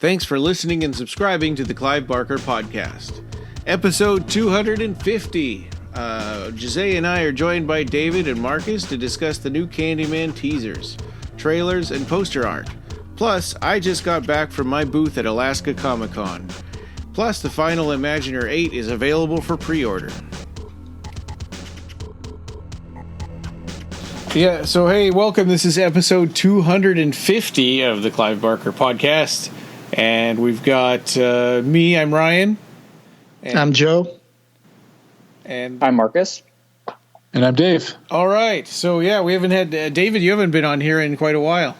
Thanks for listening and subscribing to the Clive Barker Podcast. Episode 250. Jose and I are joined by David and Marcus to discuss the new Candyman teasers, trailers, and poster art. Plus, I just got back from my booth at Alaska Comicon. Plus, the final Imaginer 8 is available for pre-order. Yeah, so hey, welcome. This is episode 250 of the Clive Barker Podcast. And we've got me, I'm Ryan. And I'm Joe. And I'm Marcus. And I'm Dave. All right. So, yeah, we haven't had... David, you haven't been on here in quite a while.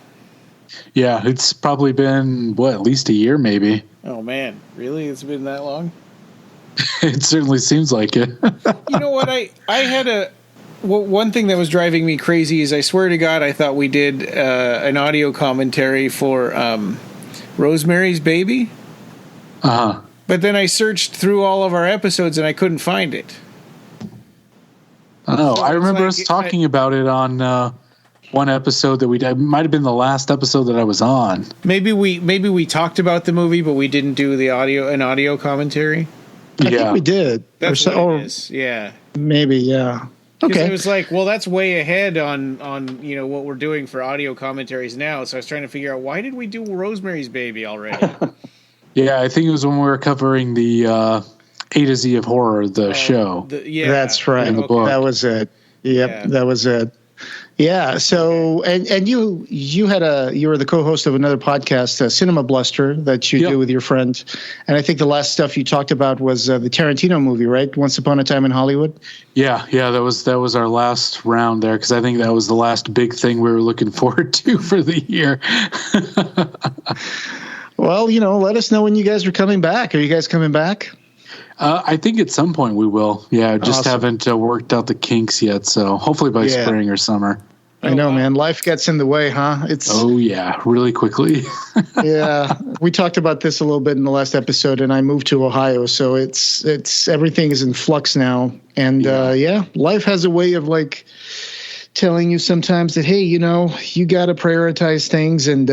Yeah, it's probably been, at least a year, maybe. Oh, man. Really? It's been that long? It certainly seems like it. You know what? I had one thing that was driving me crazy is I swear to God I thought we did an audio commentary for Rosemary's Baby. Uh-huh. But then I searched through all of our episodes and I couldn't find it. Oh, so I remember us talking about it on one episode that it might have been the last episode that I was on. Maybe we talked about the movie, but we didn't do an audio commentary. I think we did. That's what it is. Yeah. Maybe, yeah. Okay. It was like, well, that's way ahead on what we're doing for audio commentaries now. So I was trying to figure out, why did we do Rosemary's Baby already? Yeah, I think it was when we were covering the A to Z of Horror, the show. That's right. In the book. That was it. Yep, that was it. Yeah. So, and you were the co-host of another podcast, Cinema Bluster, that you do with your friend. And I think the last stuff you talked about was the Tarantino movie, right? Once Upon a Time in Hollywood. Yeah. That was our last round there, because I think that was the last big thing we were looking forward to for the year. Well, let us know when you guys are coming back. Are you guys coming back? I think at some point we will. Yeah, just haven't worked out the kinks yet. So hopefully by spring or summer. I know, man. Life gets in the way, huh? Really quickly. Yeah, we talked about this a little bit in the last episode, and I moved to Ohio, so it's everything is in flux now, and life has a way of telling you sometimes that, hey, you got to prioritize things, and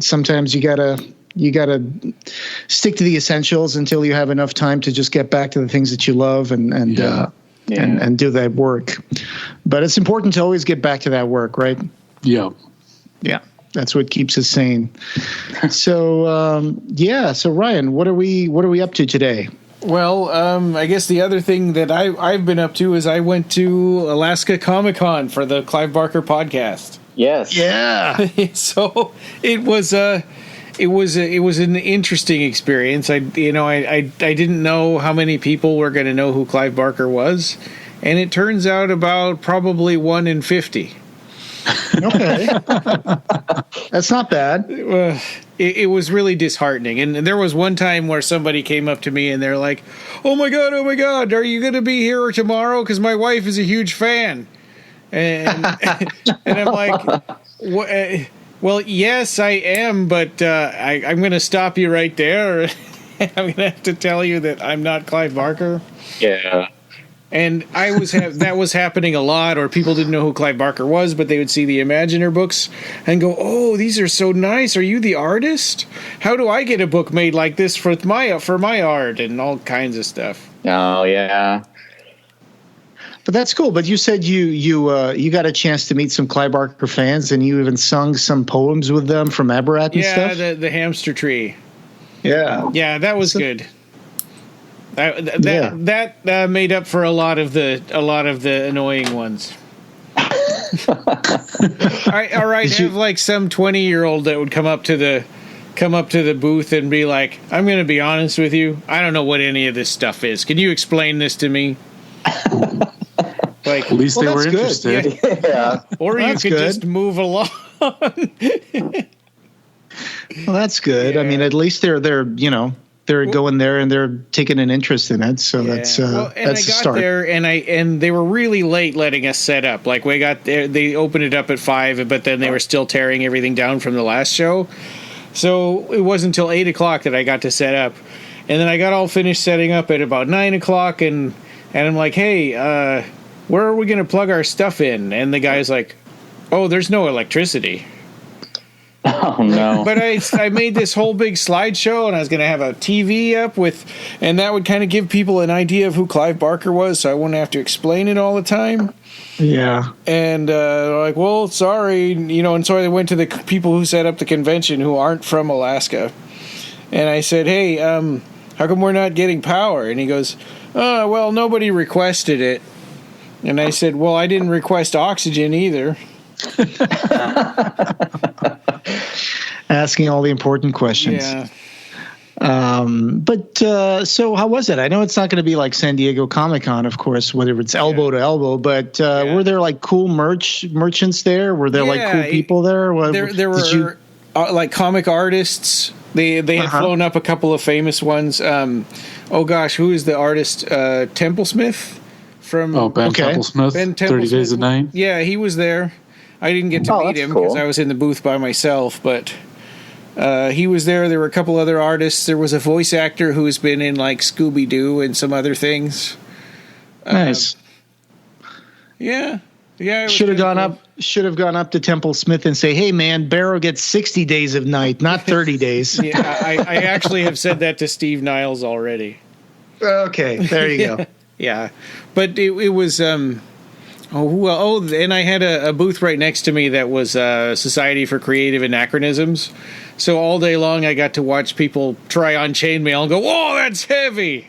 sometimes you got to stick to the essentials until you have enough time to just get back to the things that you love and do that work. But it's important to always get back to that work, right? Yeah. Yeah. That's what keeps us sane. So, So Ryan, what are we up to today? Well, I guess the other thing that I've been up to is I went to Alaska Comicon for the Clive Barker Podcast. Yes. Yeah. So it was an interesting experience. I didn't know how many people were going to know who Clive Barker was, and it turns out about probably 1 in 50. Okay. That's not bad. It was really disheartening. And there was one time where somebody came up to me and they're like, oh my God, are you going to be here tomorrow? Because my wife is a huge fan. And I'm like, what? Well, yes, I am, but I'm going to stop you right there. I'm going to have to tell you that I'm not Clive Barker. Yeah. And that was happening a lot, or people didn't know who Clive Barker was, but they would see the Imaginer books and go, oh, these are so nice. Are you the artist? How do I get a book made like this for my art, and all kinds of stuff? Oh, yeah. But that's cool. But you said you got a chance to meet some Clive Barker fans, and you even sung some poems with them from Abarat and stuff. Yeah, the hamster tree. Yeah, that was good. That made up for a lot of the annoying ones. All right. Have some 20-year-old that would come up to the booth and be like, I'm going to be honest with you, I don't know what any of this stuff is. Can you explain this to me? At least they were interested. Yeah. Or you could just move along. Well, that's good. Yeah. I mean, at least they're going there and they're taking an interest in it. So that's a start. There and they were really late letting us set up. Like we got there, they opened it up at 5, but then they were still tearing everything down from the last show. So it wasn't until 8 o'clock that I got to set up, and then I got all finished setting up at about 9 o'clock, and I'm like, hey, where are we going to plug our stuff in? And the guy's like, oh, there's no electricity. Oh no! But I made this whole big slideshow, and I was going to have a TV up and that would kind of give people an idea of who Clive Barker was, so I wouldn't have to explain it all the time. Yeah. And like, well, sorry, and so I went to the people who set up the convention who aren't from Alaska, and I said, hey, how come we're not getting power? And he goes, well, nobody requested it. And I said, well, I didn't request oxygen either. Asking all the important questions. Yeah. So how was it? I know it's not going to be like San Diego Comicon, of course, whether it's elbow to elbow, but were there like cool merchants there? Were there like cool people there? There were like comic artists. They had flown up a couple of famous ones. Oh gosh, who is the artist? Templesmith from Ben Templesmith. Ben 30 Days a Night. Yeah, he was there. I didn't get to meet him because I was in the booth by myself, but he was there. There were a couple other artists. There was a voice actor who's been in like Scooby-Doo and some other things. Nice. Yeah. Should have gone up to Temple Smith and say, "Hey, man, Barrow gets 60 days of night, not 30 days." Yeah, I actually have said that to Steve Niles already. Okay, there you go. Yeah, but it was. And I had a booth right next to me that was Society for Creative Anachronisms. So all day long, I got to watch people try on chainmail and go, "Whoa, that's heavy."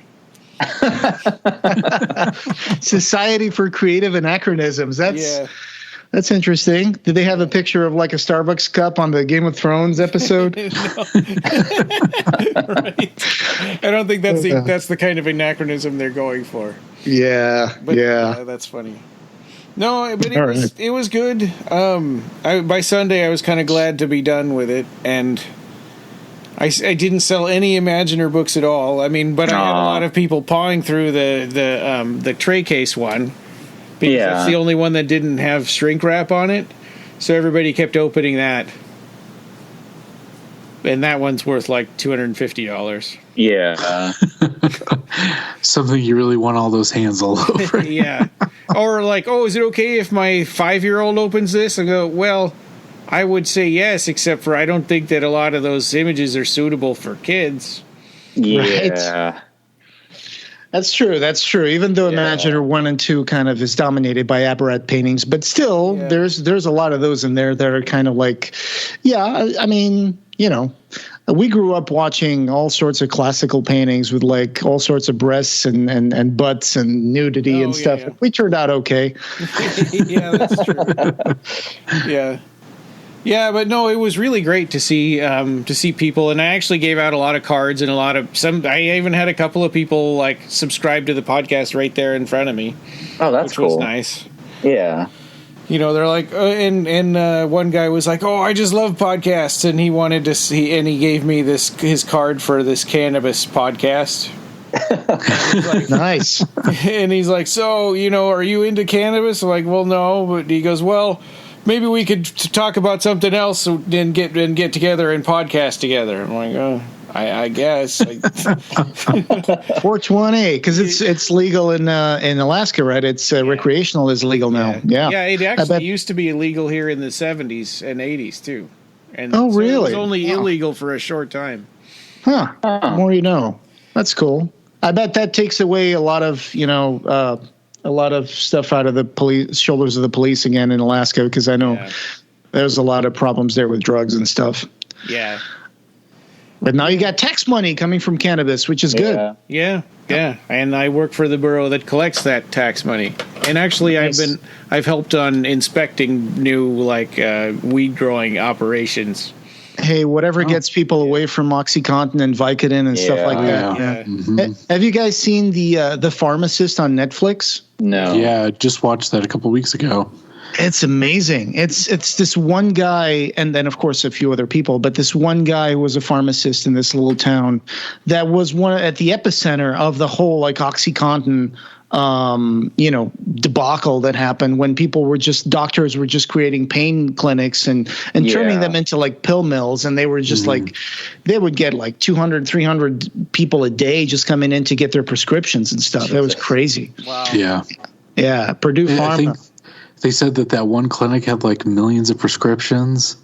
Society for Creative Anachronisms. That's interesting. Did they have a picture of like a Starbucks cup on the Game of Thrones episode? Right. I don't think that's the kind of anachronism they're going for. Yeah, but, that's funny. No, but it was good. By Sunday, I was kind of glad to be done with it, and I didn't sell any Imaginer books at all. I mean, but I had a lot of people pawing through the tray case one because that's the only one that didn't have shrink wrap on it. So everybody kept opening that, and that one's worth like $250. Yeah, something you really want all those hands all over. Yeah, or like, oh, is it okay if my 5-year-old opens this? I go, well, I would say yes, except for I don't think that a lot of those images are suitable for kids. Yeah. Right? That's true. Even though Imaginer 1 and 2 kind of is dominated by Abarat paintings, but still there's a lot of those in there that are kind of like, I mean, we grew up watching all sorts of classical paintings with like all sorts of breasts and butts and nudity and stuff. Yeah. We turned out okay. Yeah, that's true. Yeah. Yeah, but no, it was really great to see people, and I actually gave out a lot of cards and I even had a couple of people like subscribe to the podcast right there in front of me. Oh, that's cool. Which was nice. Yeah. They're like, and one guy was like, "Oh, I just love podcasts," and he wanted to see, and he gave me his card for this cannabis podcast. Like, nice. And he's like, "So, are you into cannabis?" I'm like, "Well, no," but he goes, "Well, maybe we could talk about something else and get together and podcast together." I'm like, "Oh, I guess." 420, because it's legal in Alaska, right? It's recreational is legal now. Yeah. It actually used to be illegal here in the 70s and 80s too. And really? It was only illegal for a short time. Huh. More you know. That's cool. I bet that takes away a lot of a lot of stuff out of the shoulders of the police again in Alaska, because I know there's a lot of problems there with drugs and stuff. Yeah. But now you got tax money coming from cannabis, which is good. Yeah. And I work for the borough that collects that tax money. And actually, I've helped on inspecting new weed growing operations. Hey, whatever gets people away from OxyContin and Vicodin and stuff like that. Yeah. Mm-hmm. Have you guys seen the Pharmacist on Netflix? No. Yeah, I just watched that a couple weeks ago. It's amazing. It's this one guy, and then of course a few other people, but this one guy who was a pharmacist in this little town that was at the epicenter of the whole OxyContin debacle that happened when doctors were just creating pain clinics and turning them into pill mills, and they were just they would get 200, 300 people a day just coming in to get their prescriptions and stuff. It was crazy. Wow. Yeah. Purdue Pharma. I think they said that one clinic had millions of prescriptions.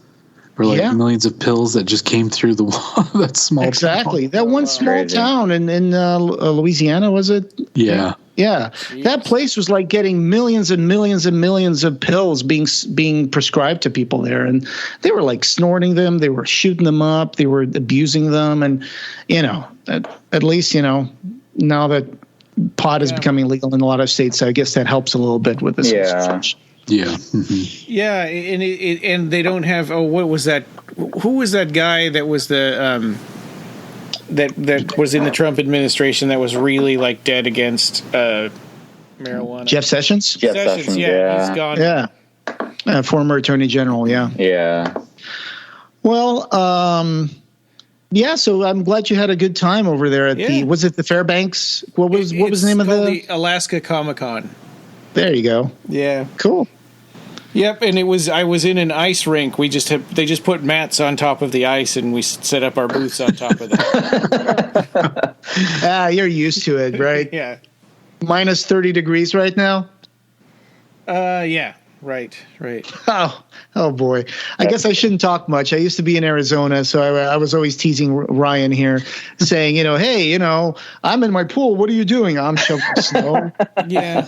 or like millions of pills that just came through the wall. That small exactly. town. That one small town in Louisiana, was it? Yeah. Yeah, that place was like getting millions and millions and millions of pills being prescribed to people there, and they were like snorting them, they were shooting them up, they were abusing them, and at least now that pot is becoming legal in a lot of states, I guess that helps a little bit with this. Yeah. Yeah. Mm-hmm. Yeah, and they don't have. Oh, what was that? Who was that guy that was the that was in the Trump administration that was really like dead against marijuana? Jeff Sessions. Jeff Sessions. Yeah, he's gone. Yeah, former Attorney General. Yeah. Yeah. Well, yeah. So I'm glad you had a good time over there at was it the Fairbanks? What was the name of the Alaska Comicon? There you go. Yeah. Cool. Yep, and I was in an ice rink. They just put mats on top of the ice, and we set up our booths on top of that. You're used to it, right? Yeah. Minus 30 degrees right now? Yeah. Right. Oh boy. I guess I shouldn't talk much. I used to be in Arizona, so I was always teasing Ryan here, saying, hey, I'm in my pool. What are you doing? I'm shoveling snow. Yeah.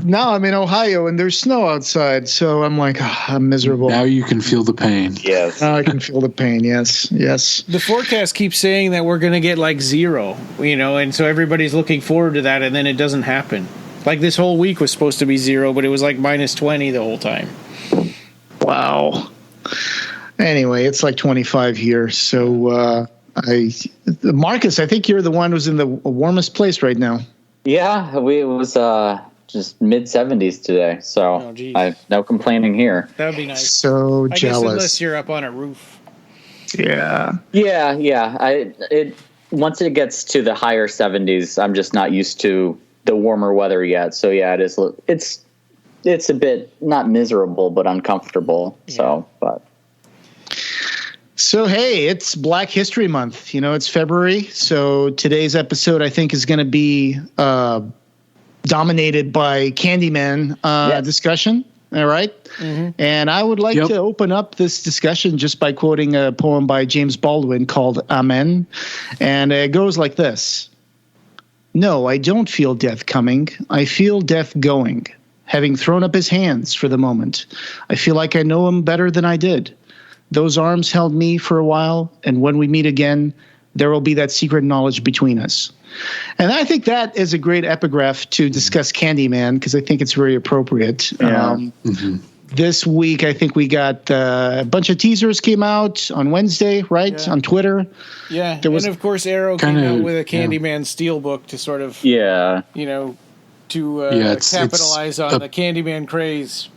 Now I'm in Ohio and there's snow outside, so I'm like, I'm miserable. Now you can feel the pain. Yes. Now I can feel the pain. Yes. The forecast keeps saying that we're going to get like 0, and so everybody's looking forward to that, and then it doesn't happen. Like this whole week was supposed to be 0, but it was like minus 20 the whole time. Wow. Anyway, it's like 25 here. So, Marcus, I think you're the one who's in the warmest place right now. Yeah, it was just mid-70s today, so I've no complaining here. That would be nice. So I jealous. guess unless you're up on a roof. Yeah. Yeah. Once it gets to the higher 70s, I'm just not used to the warmer weather yet. So yeah, it is. It's a bit not miserable, but uncomfortable. Yeah. So hey, it's Black History Month. It's February, so today's episode I think is going to be dominated by Candyman discussion. All right. Mm-hmm. And I would like to open up this discussion just by quoting a poem by James Baldwin called Amen. And it goes like this. No, I don't feel death coming. I feel death going, having thrown up his hands for the moment. I feel like I know him better than I did. Those arms held me for a while, and when we meet again, there will be that secret knowledge between us. And I think that is a great epigraph to discuss Candyman, because I think it's very appropriate. Yeah. This week, I think we got a bunch of teasers came out on Wednesday, right? Yeah. On Twitter. Yeah. And of course, Arrow came out with a Candyman steelbook to sort of, capitalize on the Candyman craze.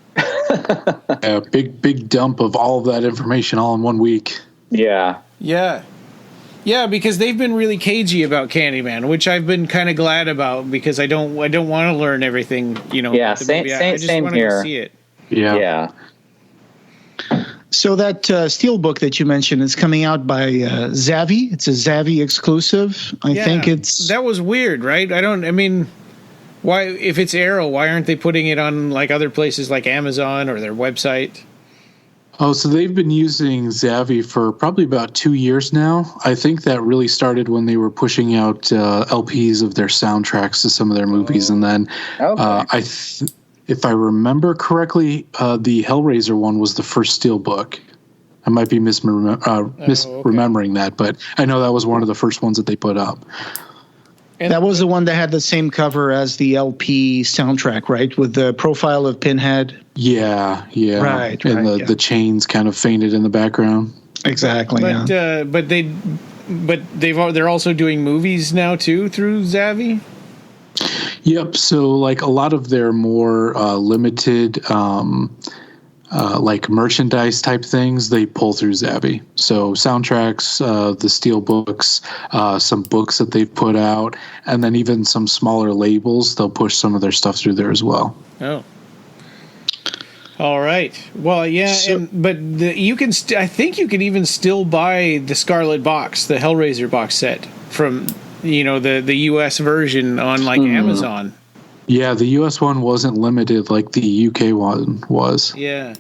A big dump of all of that information all in 1 week. Yeah. Yeah, because they've been really cagey about Candyman, which I've been kind of glad about, because I don't want to learn everything, Yeah, same here. See it. Yeah. So that steelbook that you mentioned is coming out by Zavvi. It's a Zavvi exclusive. I think that was weird, right? Why, if it's Arrow, why aren't they putting it on like other places like Amazon or their website? Oh, so they've been using Zavvi for probably about 2 years now. I think that really started when they were pushing out LPs of their soundtracks to some of their movies. And then if I remember correctly, the Hellraiser one was the first steelbook. I might be misremembering that, but I know that was one of the first ones that they put up. And that was the one that had the same cover as the LP soundtrack, right? With the profile of Pinhead. Yeah. Right. And the chains kind of fainted in the background. Exactly. But they're also doing movies now too through Zavvi. Yep. So like a lot of their more limited like merchandise type things, they pull through Zavvi. So soundtracks, the steel books, some books that they've put out, and then even some smaller labels, they'll push some of their stuff through there as well. Oh. All right. Well, yeah, I think you can even still buy the Scarlet Box, the Hellraiser box set from, the US version on like Amazon. Yeah, the US one wasn't limited like the UK one was. Yeah.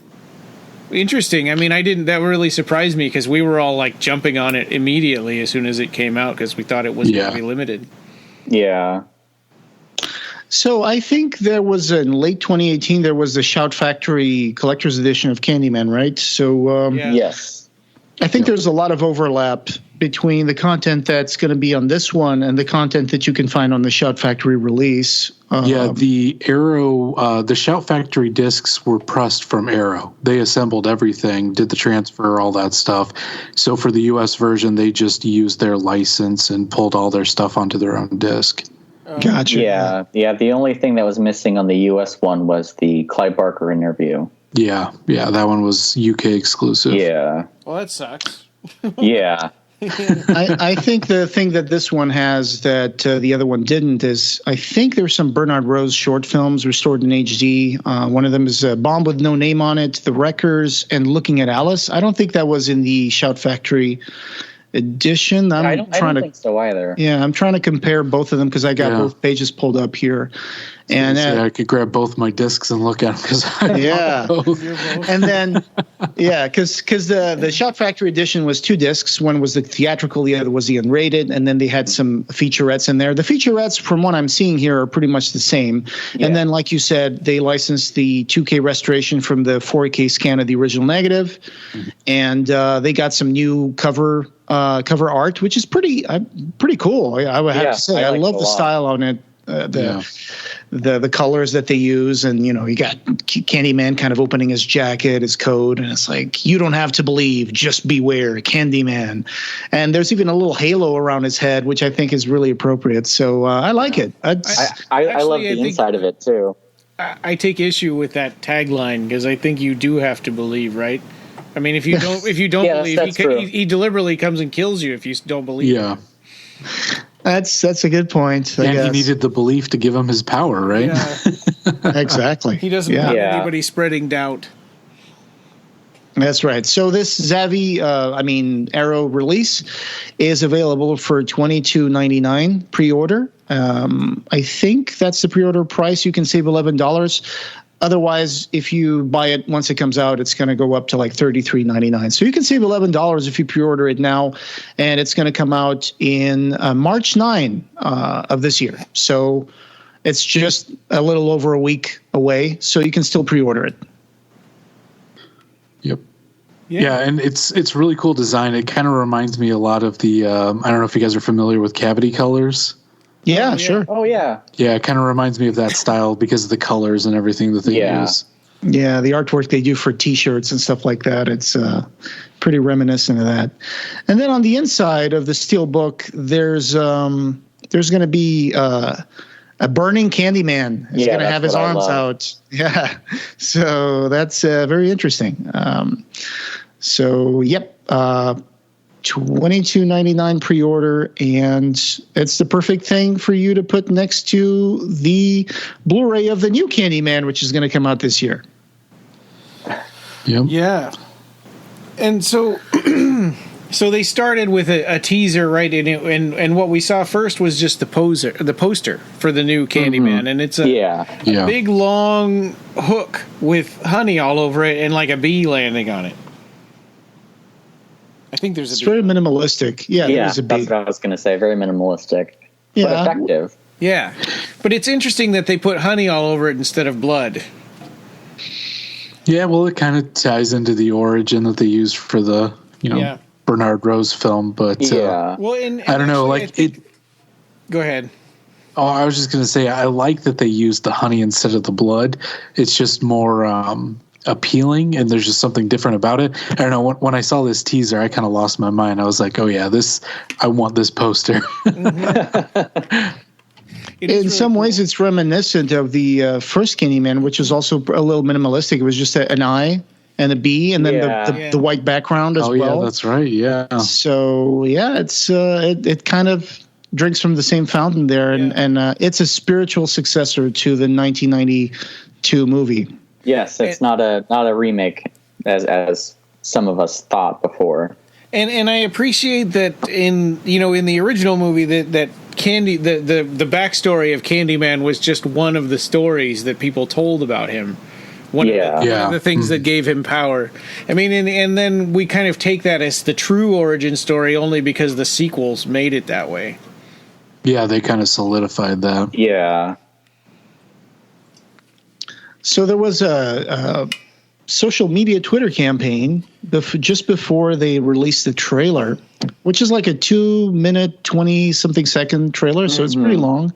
Interesting. I mean, that really surprised me because we were all like jumping on it immediately as soon as it came out because we thought it was going to be limited. Yeah. So I think there was in late 2018, there was the Shout Factory collector's edition of Candyman, right? So Yes. I think there's a lot of overlap between the content that's going to be on this one and the content that you can find on the Shout Factory release. The Arrow, the Shout Factory discs were pressed from Arrow. They assembled everything, did the transfer, all that stuff. So for the U.S. version, they just used their license and pulled all their stuff onto their own disc. Gotcha. Yeah. The only thing that was missing on the U.S. one was the Clive Barker interview. Yeah, that one was UK exclusive. Yeah. Well, that sucks. Yeah. I think the thing that this one has that the other one didn't is I think there's some Bernard Rose short films restored in HD. One of them is Bomb with No Name on It, The Wreckers, and Looking at Alice. I don't think that was in the Shout Factory edition. I don't think so either. Yeah, I'm trying to compare both of them because I got both pages pulled up here. And I could grab both my discs and look at them because I both. And then because the Shout Factory edition was 2 discs. One was the theatrical, the other was the unrated, and then they had some featurettes in there. The featurettes, from what I'm seeing here, are pretty much the same. Yeah. And then, like you said, they licensed the 2K restoration from the 4K scan of the original negative, and they got some new cover art, which is pretty cool. I would have to say, I love the style on it. The colors that they use, and you got Candyman kind of opening his jacket, his coat, and it's like, you don't have to believe, just beware, Candyman. And there's even a little halo around his head, which I think is really appropriate. So I like it. I love the inside of it too. I take issue with that tagline because I think you do have to believe, right? I mean, if you don't believe, he deliberately comes and kills you if you don't believe. Yeah. That's a good point. And he needed the belief to give him his power, right? Yeah. Exactly. He doesn't want anybody spreading doubt. That's right. So this Zavi, Arrow release is available for $22.99 pre-order. I think that's the pre-order price. You can save $11. Otherwise, if you buy it once it comes out, it's going to go up to like $33.99. So you can save $11 if you pre-order it now, and it's going to come out in March 9 of this year. So it's just a little over a week away, so you can still pre-order it. Yep. Yeah, and it's really cool design. It kind of reminds me a lot of the I don't know if you guys are familiar with Cavity Colors. Yeah, sure. Oh, yeah. Yeah, it kind of reminds me of that style because of the colors and everything that they use. Yeah, the artwork they do for T-shirts and stuff like that, it's pretty reminiscent of that. And then on the inside of the steel book, there's going to be a burning Candyman. He's going to have his arms out. Yeah, so that's very interesting. $22.99 pre-order, and it's the perfect thing for you to put next to the Blu-ray of the new Candyman, which is going to come out this year. Yep. Yeah. And so they started with a teaser, right? And what we saw first was just the poster for the new Candyman, and it's a big long hook with honey all over it and like a bee landing on it. I think it's very minimalistic. Yeah, that's what I was going to say. Very minimalistic, but effective. Yeah, but it's interesting that they put honey all over it instead of blood. Yeah, well, it kind of ties into the origin that they used for the Bernard Rose film, but well, I don't know, Go ahead. Oh, I was just going to say, I like that they used the honey instead of the blood. It's just more appealing, and there's just something different about it. I don't know, when I saw this teaser, I kind of lost my mind. I was like, oh yeah, I want this poster. In some ways, it's reminiscent of the first Candyman, which was also a little minimalistic. It was just an eye and a bee, and then the white background as well. Oh yeah, that's right. Yeah. So yeah, it's it kind of drinks from the same fountain there, and it's a spiritual successor to the 1992 movie. Yes, it's not a remake as some of us thought before. And I appreciate that in the original movie that the backstory of Candyman was just one of the stories that people told about him. One of the things that gave him power. I mean, and then we kind of take that as the true origin story only because the sequels made it that way. Yeah, they kind of solidified that. Yeah. So there was a social media Twitter campaign just before they released the trailer, which is like a 2-minute, 20-something second trailer, so it's pretty long.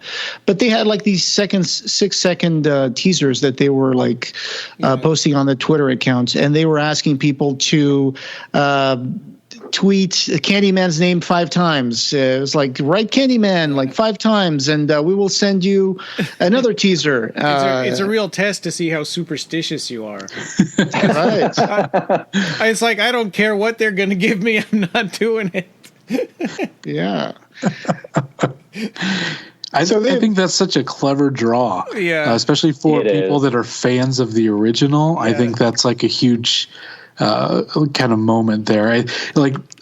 But they had like these 6-second teasers that they were like posting on the Twitter account, and they were asking people to tweet Candyman's name 5 times. It was like, write Candyman like 5 times, and we will send you another teaser. It's a real test to see how superstitious you are. Right. It's like, I don't care what they're going to give me. I'm not doing it. Yeah. I think that's such a clever draw. Yeah. Especially for people that are fans of the original. Yeah. I think that's like a huge kind of moment there.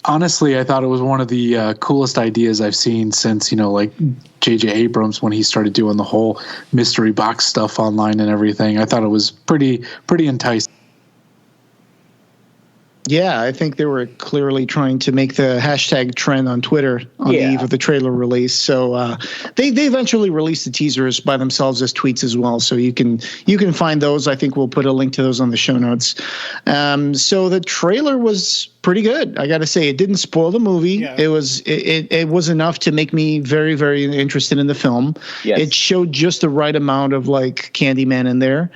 Honestly, I thought it was one of the coolest ideas I've seen since, like J.J. Abrams, when he started doing the whole mystery box stuff online and everything. I thought it was pretty enticing. Yeah, I think they were clearly trying to make the hashtag trend on Twitter on the eve of the trailer release. So they eventually released the teasers by themselves as tweets as well. So you can find those. I think we'll put a link to those on the show notes. So the trailer was pretty good. I got to say, it didn't spoil the movie. Yeah. It was enough to make me very, very interested in the film. Yes. It showed just the right amount of like Candyman in there,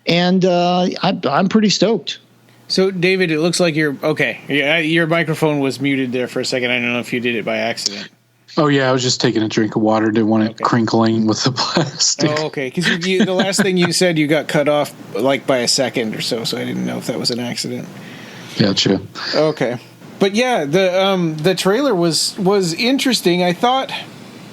and I'm pretty stoked. So, David, it looks like you're okay. Yeah, your microphone was muted there for a second. I don't know if you did it by accident. Oh, yeah, I was just taking a drink of water. Didn't want it crinkling with the plastic. Oh, okay. Because the last thing you said, you got cut off like by a second or so I didn't know if that was an accident. Gotcha. Okay. But, yeah, the trailer was interesting. I thought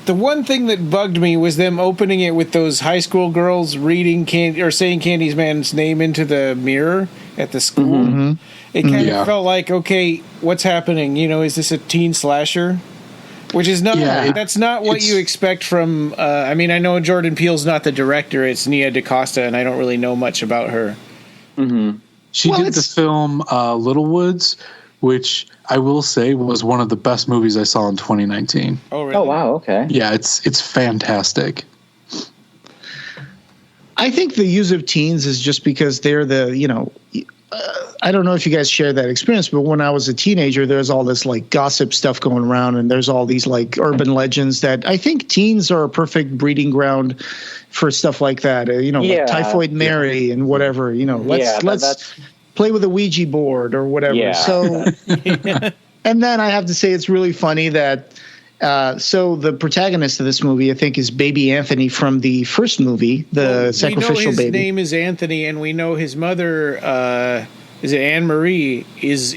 the one thing that bugged me was them opening it with those high school girls reading saying Candyman's name into the mirror at the school. Mm-hmm. It kind of felt like, okay, what's happening? Is this a teen slasher? Which is not. Yeah, that's not what you expect from. I know Jordan Peele's not the director; it's Nia DaCosta, and I don't really know much about her. Mm-hmm. She did the film Little Woods, which I will say was one of the best movies I saw in 2019. Oh, really? Oh, wow. Okay. Yeah, it's fantastic. I think the use of teens is just because they're I don't know if you guys share that experience, but when I was a teenager, there's all this like gossip stuff going around, and there's all these like urban legends that I think teens are a perfect breeding ground for stuff like that. Like Typhoid Mary and whatever. Let's play with a Ouija board or whatever. Yeah. So, and then I have to say it's really funny that. So the protagonist of this movie, I think, is Baby Anthony from the first movie, the sacrificial baby. His name is Anthony, and we know his mother, is it Anne Marie, is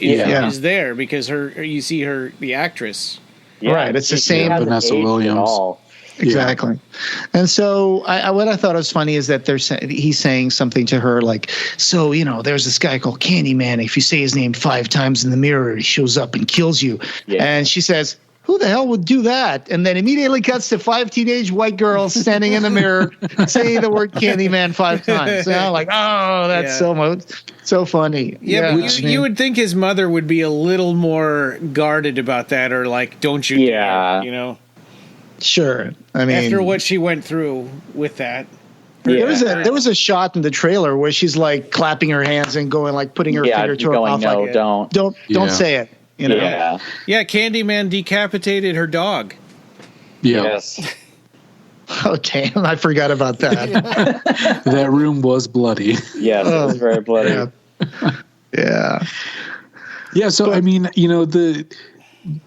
there because you see her, the actress. Yeah, right, it's the same Vanessa Williams. Exactly. Yeah. And so what I thought was funny is that he's saying something to her like, so, there's this guy called Candyman. If you say his name 5 times in the mirror, he shows up and kills you. Yeah. And she says, who the hell would do that? And then immediately cuts to 5 teenage white girls standing in the mirror saying the word Candyman 5 times. And I'm like, oh, that's so funny. Yeah, but you would think his mother would be a little more guarded about that, or like, don't you dare, Sure. I mean, after what she went through with that. Yeah. There was a shot in the trailer where she's like clapping her hands and going like putting her finger to her mouth. No, like, don't say it. Yeah, Candyman decapitated her dog. Yeah. Yes. Oh, damn. I forgot about that. That room was bloody. Yes, it was very bloody. Yeah. Yeah, so,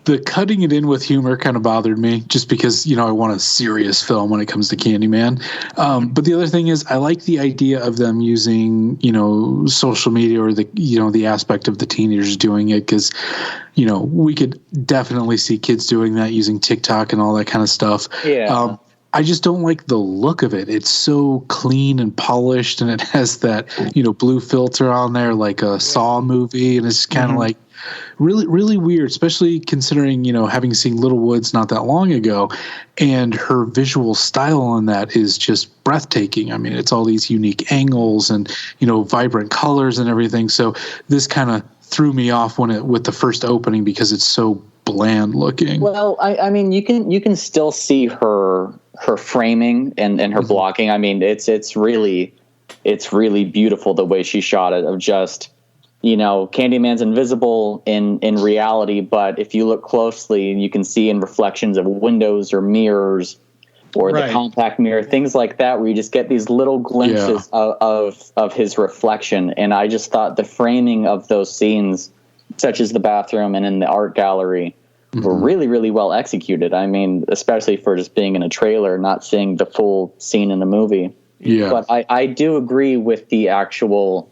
the cutting it in with humor kind of bothered me just because, I want a serious film when it comes to Candyman. But the other thing is I like the idea of them using, social media or the aspect of the teenagers doing it because, we could definitely see kids doing that using TikTok and all that kind of stuff. Yeah. I just don't like the look of it. It's so clean and polished, and it has that, blue filter on there like a Saw movie, and it's kind of like – Really, really weird, especially considering, having seen Little Woods not that long ago, and her visual style on that is just breathtaking. I mean, it's all these unique angles and, vibrant colors and everything. So this kind of threw me off with the first opening because it's so bland looking. Well, I mean, you can still see her framing and her blocking. I mean, it's really beautiful the way she shot it, of just, Candyman's invisible in reality, but if you look closely, you can see in reflections of windows or mirrors or the compact mirror, things like that, where you just get these little glimpses of his reflection. And I just thought the framing of those scenes, such as the bathroom and in the art gallery, were really, really well executed. I mean, especially for just being in a trailer, not seeing the full scene in the movie. Yeah. But I do agree with the actual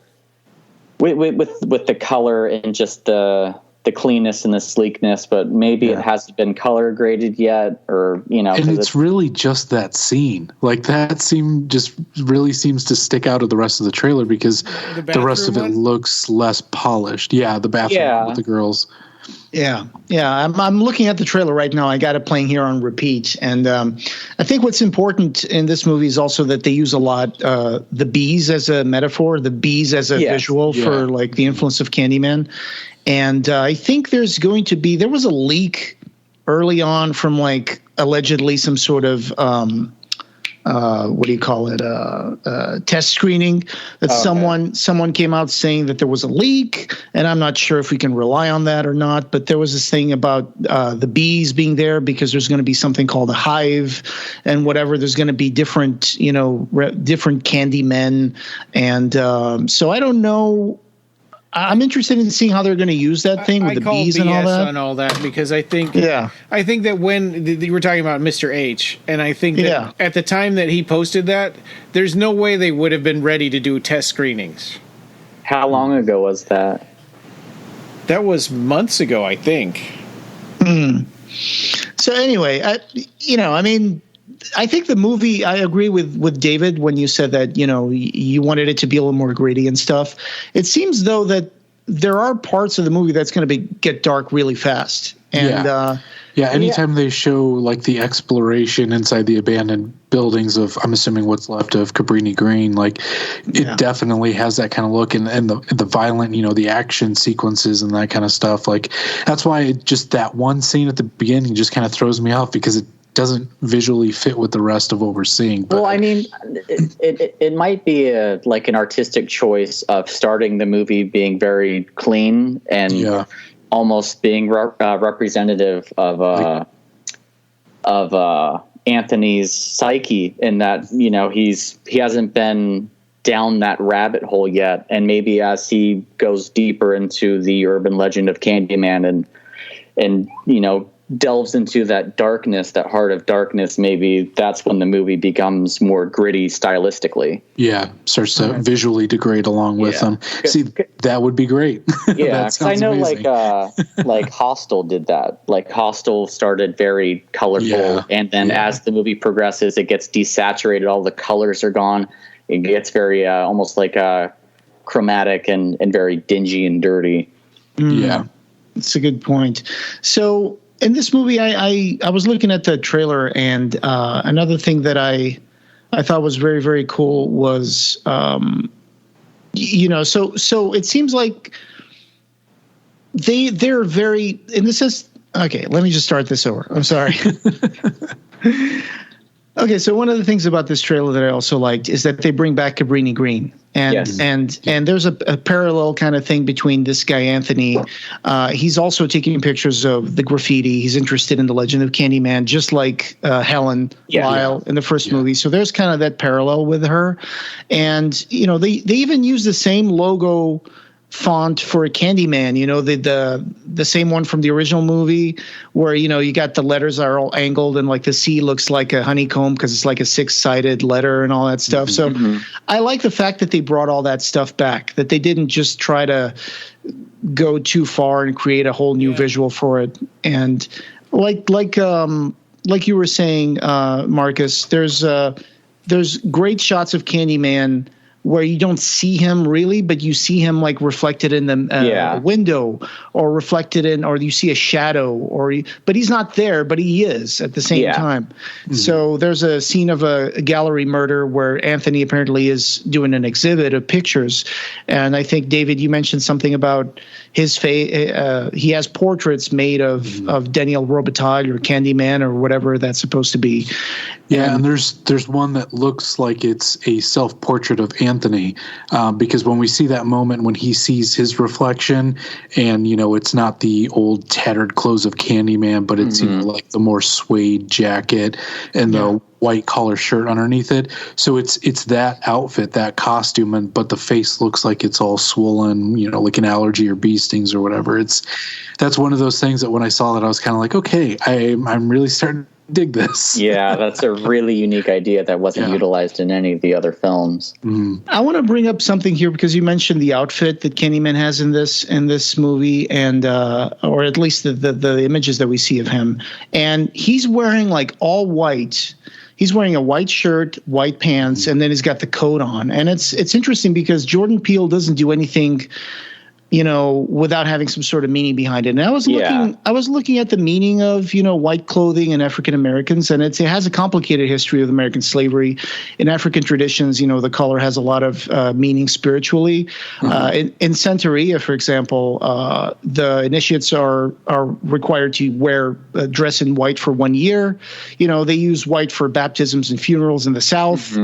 with the color and just the cleanness and the sleekness, but maybe it hasn't been color graded yet, or and it's really just that scene. Like, that scene just really seems to stick out of the rest of the trailer because the rest of it looks less polished. Yeah, the bathroom with the girls. Yeah. I'm looking at the trailer right now. I got it playing here on repeat, and I think what's important in this movie is also that they use a lot the bees as a metaphor, the bees as a visual for like the influence of Candyman. And I think there was a leak early on from like allegedly some sort of what do you call it? Test screening that someone came out saying that there was a leak, and I'm not sure if we can rely on that or not. But there was this thing about the bees being there because there's going to be something called a hive, and whatever. There's going to be different, different Candymen, and so I don't know. I'm interested in seeing how they're going to use that thing with the bees and all that. On all that, because I think that when you were talking about Mr. H, and I think that at the time that he posted that, there's no way they would have been ready to do test screenings. How long ago was that? That was months ago, I think. So anyway, I think the movie, I agree with David when you said that, you wanted it to be a little more gritty and stuff. It seems, though, that there are parts of the movie that's going to get dark really fast. And anytime they show like the exploration inside the abandoned buildings of, I'm assuming what's left of Cabrini Green, like it definitely has that kind of look, and the violent, the action sequences and that kind of stuff. Like, that's why just that one scene at the beginning just kind of throws me off, because it doesn't visually fit with the rest of what we're seeing. But, well, I mean, it might be like an artistic choice of starting the movie being very clean and almost being representative of Anthony's psyche, in that he hasn't been down that rabbit hole yet, and maybe as he goes deeper into the urban legend of Candyman and delves into that darkness, that heart of darkness, maybe that's when the movie becomes more gritty stylistically. Yeah, starts to visually degrade along with them. See, that would be great. Yeah, because I know amazing. like Hostel did that. Like, Hostel started very colorful, and then as the movie progresses, it gets desaturated. All the colors are gone. It gets very almost like chromatic and very dingy and dirty. Yeah, that's a good point. So, in this movie, I was looking at the trailer, and another thing that I thought was very, very cool was, so it seems like they're very, and this is, okay, let me just start this over. I'm sorry. Okay, so one of the things about this trailer that I also liked is that they bring back Cabrini Green. And there's a parallel kind of thing between this guy, Anthony. He's also taking pictures of the graffiti. He's interested in the legend of Candyman, just like Helen Lyle in the first movie. So there's kind of that parallel with her. And, they even use the same logo font for Candyman, the same one from the original movie, where you got the letters are all angled, and like the C looks like a honeycomb because it's like a 6-sided letter and all that stuff. So I like the fact that they brought all that stuff back, that they didn't just try to go too far and create a whole new visual for it. And like you were saying, Marcus, there's great shots of Candyman where you don't see him really, but you see him like reflected in the window, or reflected in, or you see a shadow, but he's not there, but he is at the same time. Mm-hmm. So there's a scene of a gallery murder where Anthony apparently is doing an exhibit of pictures. And I think, David, you mentioned something about his face. He has portraits made of Daniel Robitaille or Candyman or whatever that's supposed to be. Yeah, and there's one that looks like it's a self-portrait of Anthony, because when we see that moment when he sees his reflection, and it's not the old tattered clothes of Candyman, but it's like the more suede jacket and the white collar shirt underneath it. So it's that outfit, that costume, but the face looks like it's all swollen, like an allergy or bee stings or whatever. That's one of those things that when I saw that, I was kind of like, okay, I'm really starting to dig this. Yeah, that's a really unique idea that wasn't utilized in any of the other films. I want to bring up something here because you mentioned the outfit that Candyman has in this movie, and or at least the images that we see of him, and he's wearing like all white. He's wearing a white shirt, white pants, and then he's got the coat on. And it's interesting because Jordan Peele doesn't do anything, without having some sort of meaning behind it. And I was looking at the meaning of, white clothing in African Americans, and it has a complicated history of American slavery. In African traditions, the color has a lot of meaning spiritually. In Santeria, for example, the initiates are required to wear dress in white for 1 year. They use white for baptisms and funerals in the South.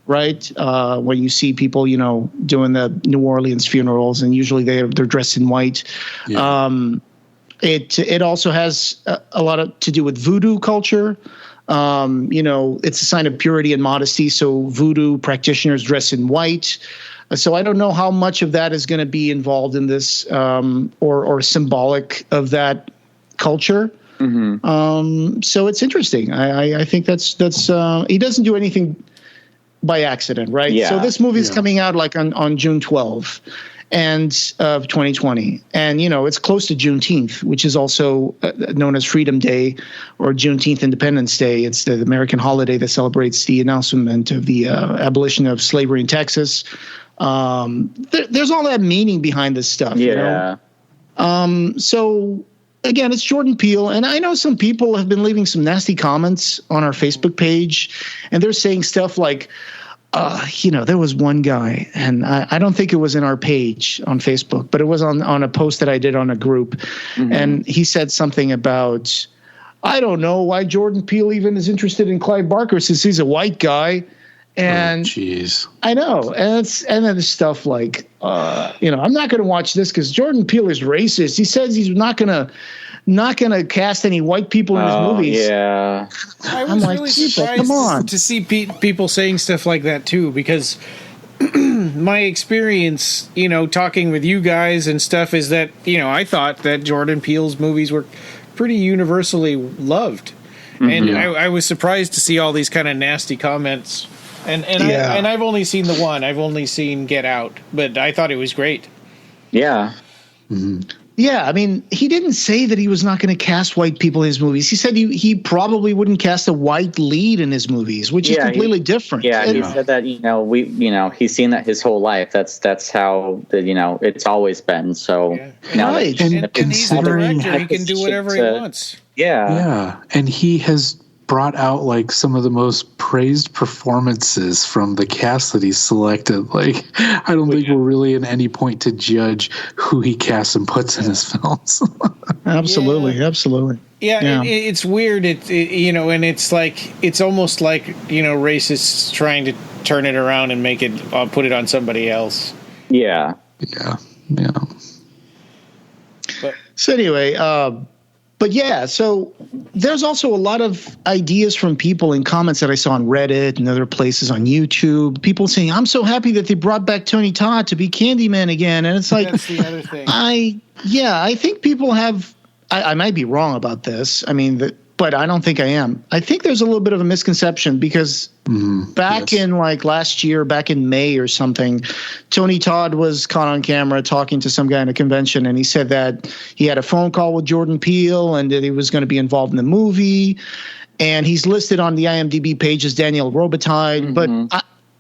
Right, when you see people, doing the New Orleans funerals, and usually they're dressed in white. Yeah. It also has a lot to do with voodoo culture. It's a sign of purity and modesty. So voodoo practitioners dress in white. So I don't know how much of that is going to be involved in this, or symbolic of that culture. So it's interesting. I think that's he doesn't do anything by accident, right? Yeah. So this movie is coming out like on June 12th of 2020. And, it's close to Juneteenth, which is also known as Freedom Day or Juneteenth Independence Day. It's the American holiday that celebrates the announcement of the abolition of slavery in Texas. There's all that meaning behind this stuff. Yeah. So again, it's Jordan Peele, and I know some people have been leaving some nasty comments on our Facebook page, and they're saying stuff like, there was one guy, and I don't think it was in our page on Facebook, but it was on a post that I did on a group, and he said something about, I don't know why Jordan Peele even is interested in Clive Barker since he's a white guy. And I know, and then there's stuff like, I'm not going to watch this because Jordan Peele is racist. He says he's not going to cast any white people in his movies. Yeah, I was really surprised to see people saying stuff like that too, because my experience, talking with you guys and stuff is that I thought that Jordan Peele's movies were pretty universally loved, and I was surprised to see all these kind of nasty comments. And I've only seen the one. I've only seen Get Out, but I thought it was great. Yeah. Yeah, I mean, he didn't say that he was not going to cast white people in his movies. He said he probably wouldn't cast a white lead in his movies, which is completely different. Yeah, he said that he's seen that his whole life. That's how it's always been. So right, and he's a director. He can do whatever he wants. Yeah, and he has brought out like some of the most praised performances from the cast that he's selected. Like, I don't think we're really in any point to judge who he casts and puts in his films. Absolutely. Yeah, it's weird. And it's like, it's almost like, racists trying to turn it around and make it, put it on somebody else. Yeah. So anyway, but yeah, so there's also a lot of ideas from people in comments that I saw on Reddit and other places on YouTube. People saying, I'm so happy that they brought back Tony Todd to be Candyman again. And it's like, that's the other thing. I think people have, I might be wrong about this. I mean, but I don't think I am. I think there's a little bit of a misconception because back in like last year, back in May or something, Tony Todd was caught on camera talking to some guy in a convention, and he said that he had a phone call with Jordan Peele and that he was going to be involved in the movie. And he's listed on the IMDb page as Daniel Robitaille, but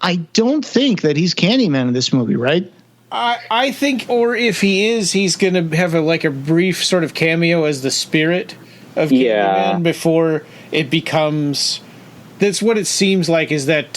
I don't think that he's Candyman in this movie, right? I think, or if he is, he's going to have a brief sort of cameo as the spirit of Candyman before it becomes. That's what it seems like, is that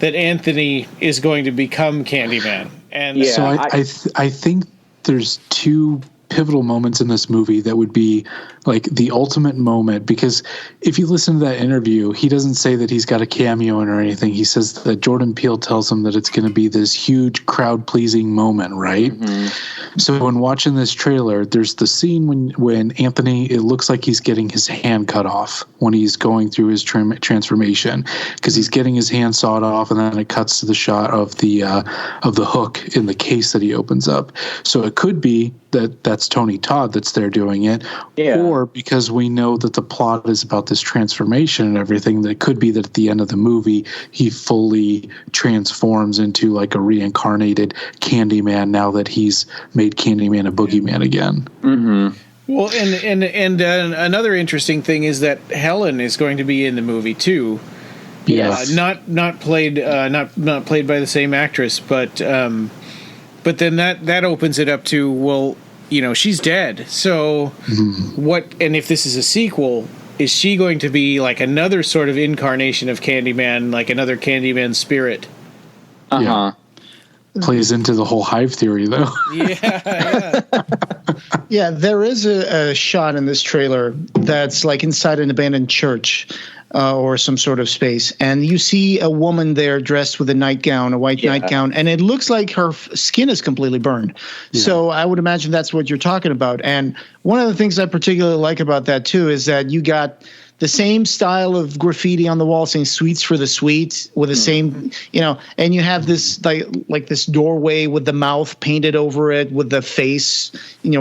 Anthony is going to become Candyman. And so I think there's two pivotal moments in this movie that would be like the ultimate moment, because if you listen to that interview, he doesn't say that he's got a cameo in or anything. He says that Jordan Peele tells him that it's going to be this huge crowd pleasing moment, right? Mm-hmm. So when watching this trailer, there's the scene when Anthony, it looks like he's getting his hand cut off when he's going through his transformation, because he's getting his hand sawed off, and then it cuts to the shot of the hook in the case that he opens up. So it could be that's Tony Todd that's there doing it, or because we know that the plot is about this transformation and everything, that it could be that at the end of the movie he fully transforms into like a reincarnated Candyman now that he's made Candyman a boogeyman again. Mm-hmm. Well, and another interesting thing is that Helen is going to be in the movie too. Yes, not played by the same actress, but then that opens it up to, well, she's dead. So what? And if this is a sequel, is she going to be like another sort of incarnation of Candyman, like another Candyman spirit? Uh-huh. Yeah. Plays into the whole hive theory, though. Yeah. Yeah, there is a shot in this trailer that's like inside an abandoned church or some sort of space, and you see a woman there dressed with a nightgown, a white nightgown, and it looks like her skin is completely burned. Yeah. So I would imagine that's what you're talking about. And one of the things I particularly like about that too is that you got the same style of graffiti on the wall saying "Sweets for the Sweet" with the same, and you have this like this doorway with the mouth painted over it with the face,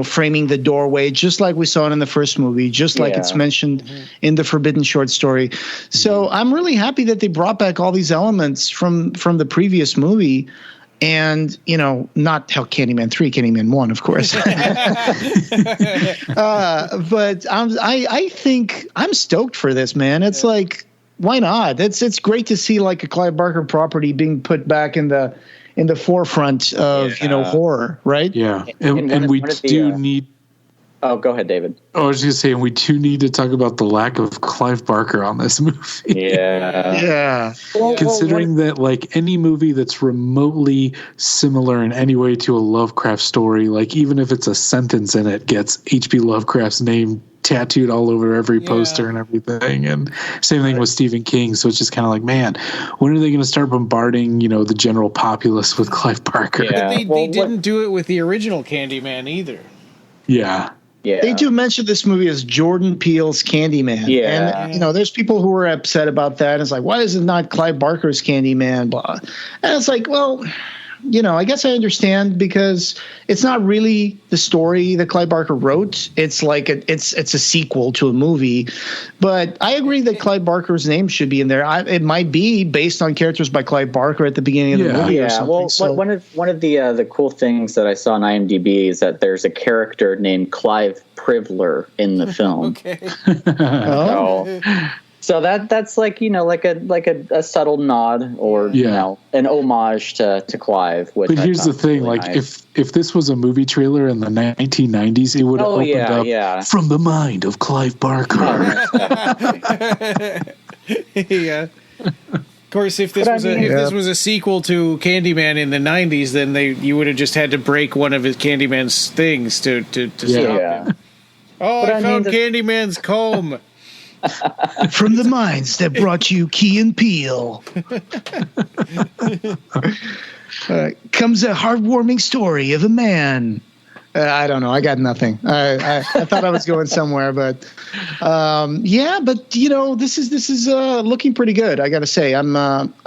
framing the doorway, just like we saw it in the first movie, just like it's mentioned in the Forbidden short story. So I'm really happy that they brought back all these elements from the previous movie. And, not how Candyman 3, Candyman 1, of course. But I think I'm stoked for this, man. It's like, why not? It's great to see like a Clive Barker property being put back in the forefront of, horror, right? Yeah. And we do need. Oh, go ahead, David. I was just saying, we do need to talk about the lack of Clive Barker on this movie. Yeah. Considering that, like, any movie that's remotely similar in any way to a Lovecraft story, like, even if it's a sentence in it, gets H.P. Lovecraft's name tattooed all over every poster and everything. And same thing with Stephen King. So it's just kind of like, man, when are they going to start bombarding, the general populace with Clive Barker? Yeah. But they didn't do it with the original Candyman either. Yeah. Yeah. They do mention this movie as Jordan Peele's Candyman. Yeah. And, there's people who are upset about that. It's like, why is it not Clive Barker's Candyman? Blah. And it's like, well, I guess I understand, because it's not really the story that Clive Barker wrote. It's like it's a sequel to a movie. But I agree that Clive Barker's name should be in there. It might be based on characters by Clive Barker at the beginning of the movie or something. Well, so, one of the cool things that I saw on IMDb is that there's a character named Clive Privler in the film. Okay. So that's like a subtle nod or an homage to Clive. Which but here's the thing: really nice. if this was a movie trailer in the 1990s, it would have opened up from the mind of Clive Barker. Yeah. Of course, if this was a sequel to Candyman in the 90s, then you would have just had to break one of his Candyman's things to stop him. Oh, I found Candyman's comb. From the minds that brought you Key and Peele. Comes a heartwarming story of a man. I don't know. I got nothing. I thought I was going somewhere, but this is looking pretty good. I got to say, I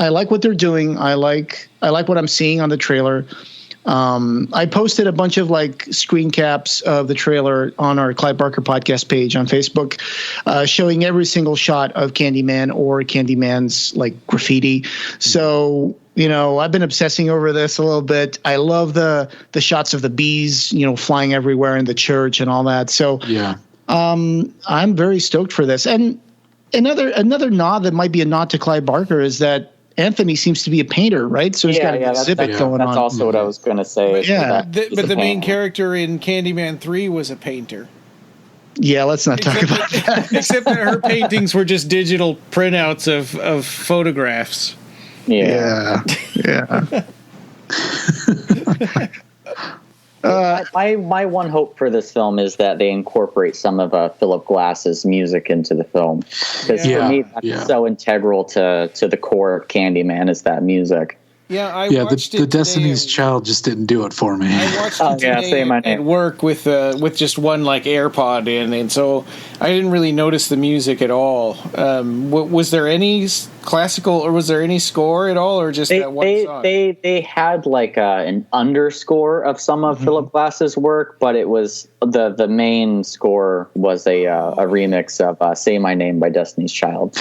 like what they're doing. I like what I'm seeing on the trailer. I posted a bunch of like screen caps of the trailer on our Clive Barker podcast page on Facebook, showing every single shot of Candyman or Candyman's like graffiti. So, I've been obsessing over this a little bit. I love the shots of the bees, flying everywhere in the church and all that. So, I'm very stoked for this. And another nod that might be a nod to Clive Barker is that Anthony seems to be a painter, right? So he's got an exhibit going on. That's also what I was going to say. But the main character in Candyman 3 was a painter. Yeah, let's not talk about that. Except that her paintings were just digital printouts of photographs. Yeah. My one hope for this film is that they incorporate some of Philip Glass's music into the film, because for me that's so integral to the core of Candyman is that music. Yeah, I watched the Destiny's Child just didn't do it for me. I watched it today at work with just one like AirPod in, and so I didn't really notice the music at all. Was there any classical, or was there any score at all, or just that one song? They had like an underscore of some of Philip Glass's work, but it was the main score was a remix of "Say My Name" by Destiny's Child.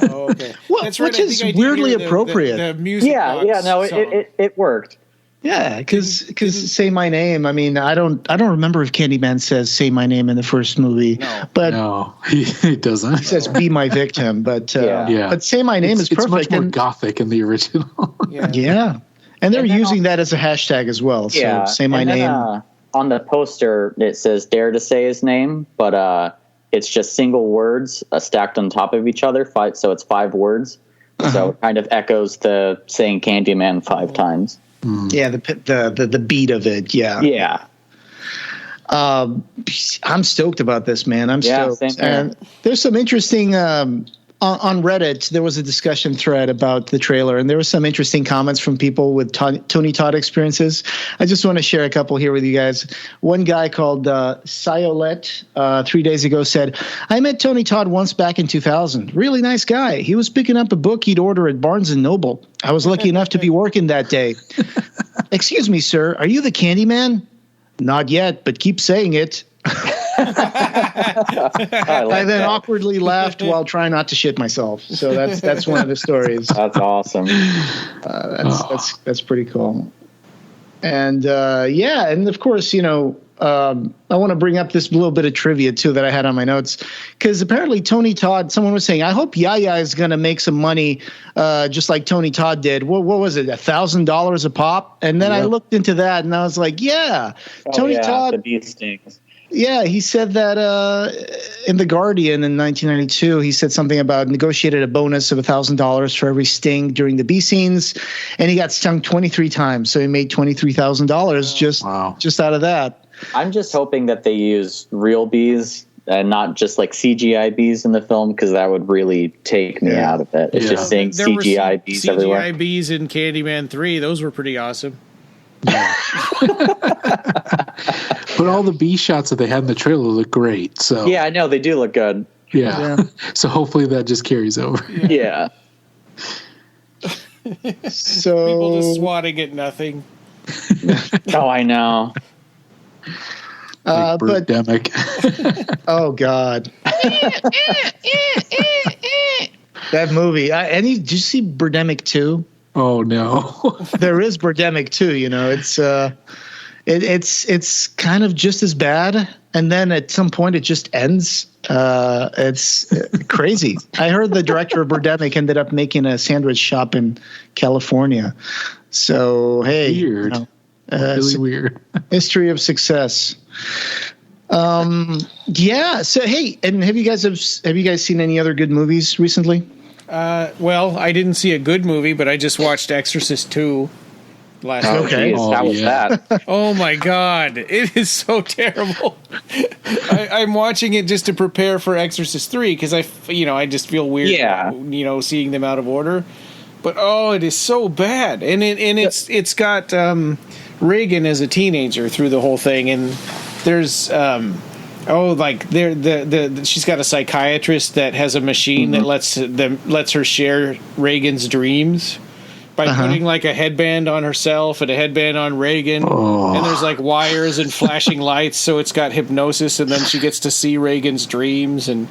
Oh, okay. Well, that's right. Which is weirdly appropriate. The music it worked. Yeah, because "Say My Name." I mean, I don't remember if Candyman says "Say My Name" in the first movie, but no, he doesn't. He says "Be My Victim," but but "Say My Name" is perfect. It's much more gothic in the original. Yeah, and they're using that as a hashtag as well. So "Say My Name." On the poster, it says "Dare to Say His Name," but it's just single words stacked on top of each other. So it's 5 words. So it kind of echoes the saying Candyman 5 times. Yeah, the beat of it. Yeah. I'm stoked about this, man. I'm stoked. Same here. And there's some interesting on Reddit. There was a discussion thread about the trailer, and there were some interesting comments from people with Tony Todd experiences. I just want to share a couple here with you guys. One guy called Siolet 3 days ago said, "I met Tony Todd once back in 2000. Really nice guy. He was picking up a book he'd order at Barnes & Noble. I was lucky enough to be working that day. Excuse me, sir, are you the Candyman? Not yet, but keep saying it." I then awkwardly laughed while trying not to shit myself. So that's one of the stories. That's awesome. That's pretty cool. And and of course, I want to bring up this little bit of trivia too that I had on my notes, because apparently Tony Todd, someone was saying, I hope Yaya is going to make some money just like Tony Todd did. What was it, $1,000 a pop? And then I looked into that and I was like, Tony Todd. The bee stings. Yeah, he said that in The Guardian in 1992, he said something about negotiated a bonus of $1,000 for every sting during the bee scenes, and he got stung 23 times, so he made $23,000 just out of that. I'm just hoping that they use real bees and not just like CGI bees in the film, because that would really take me out of it. It's just seeing CGI bees everywhere. CGI bees in Candyman 3, those were pretty awesome. Yeah. But all the bee shots that they had in the trailer look great. So yeah, I know they do look good. Yeah. So hopefully that just carries over. Yeah. So people just swatting at nothing. Oh, I know. Birdemic. Oh God. That movie. Did you see Birdemic 2? Oh no. There is Birdemic 2, it's kind of just as bad, and then at some point it just ends. It's crazy. I heard the director of Birdemic ended up making a sandwich shop in California. So hey, weird. Really weird. History of success. Yeah. So hey, and have you guys seen any other good movies recently? Well, I didn't see a good movie, but I just watched Exorcist II last week. Okay. How was that? Oh my God, it is so terrible. I'm watching it just to prepare for Exorcist III because I just feel weird, seeing them out of order. But it is so bad, and it's got Reagan as a teenager through the whole thing, and there's she's got a psychiatrist that has a machine that lets her share Reagan's dreams by putting like a headband on herself and a headband on Reagan, and there's like wires and flashing lights, so it's got hypnosis, and then she gets to see Reagan's dreams, and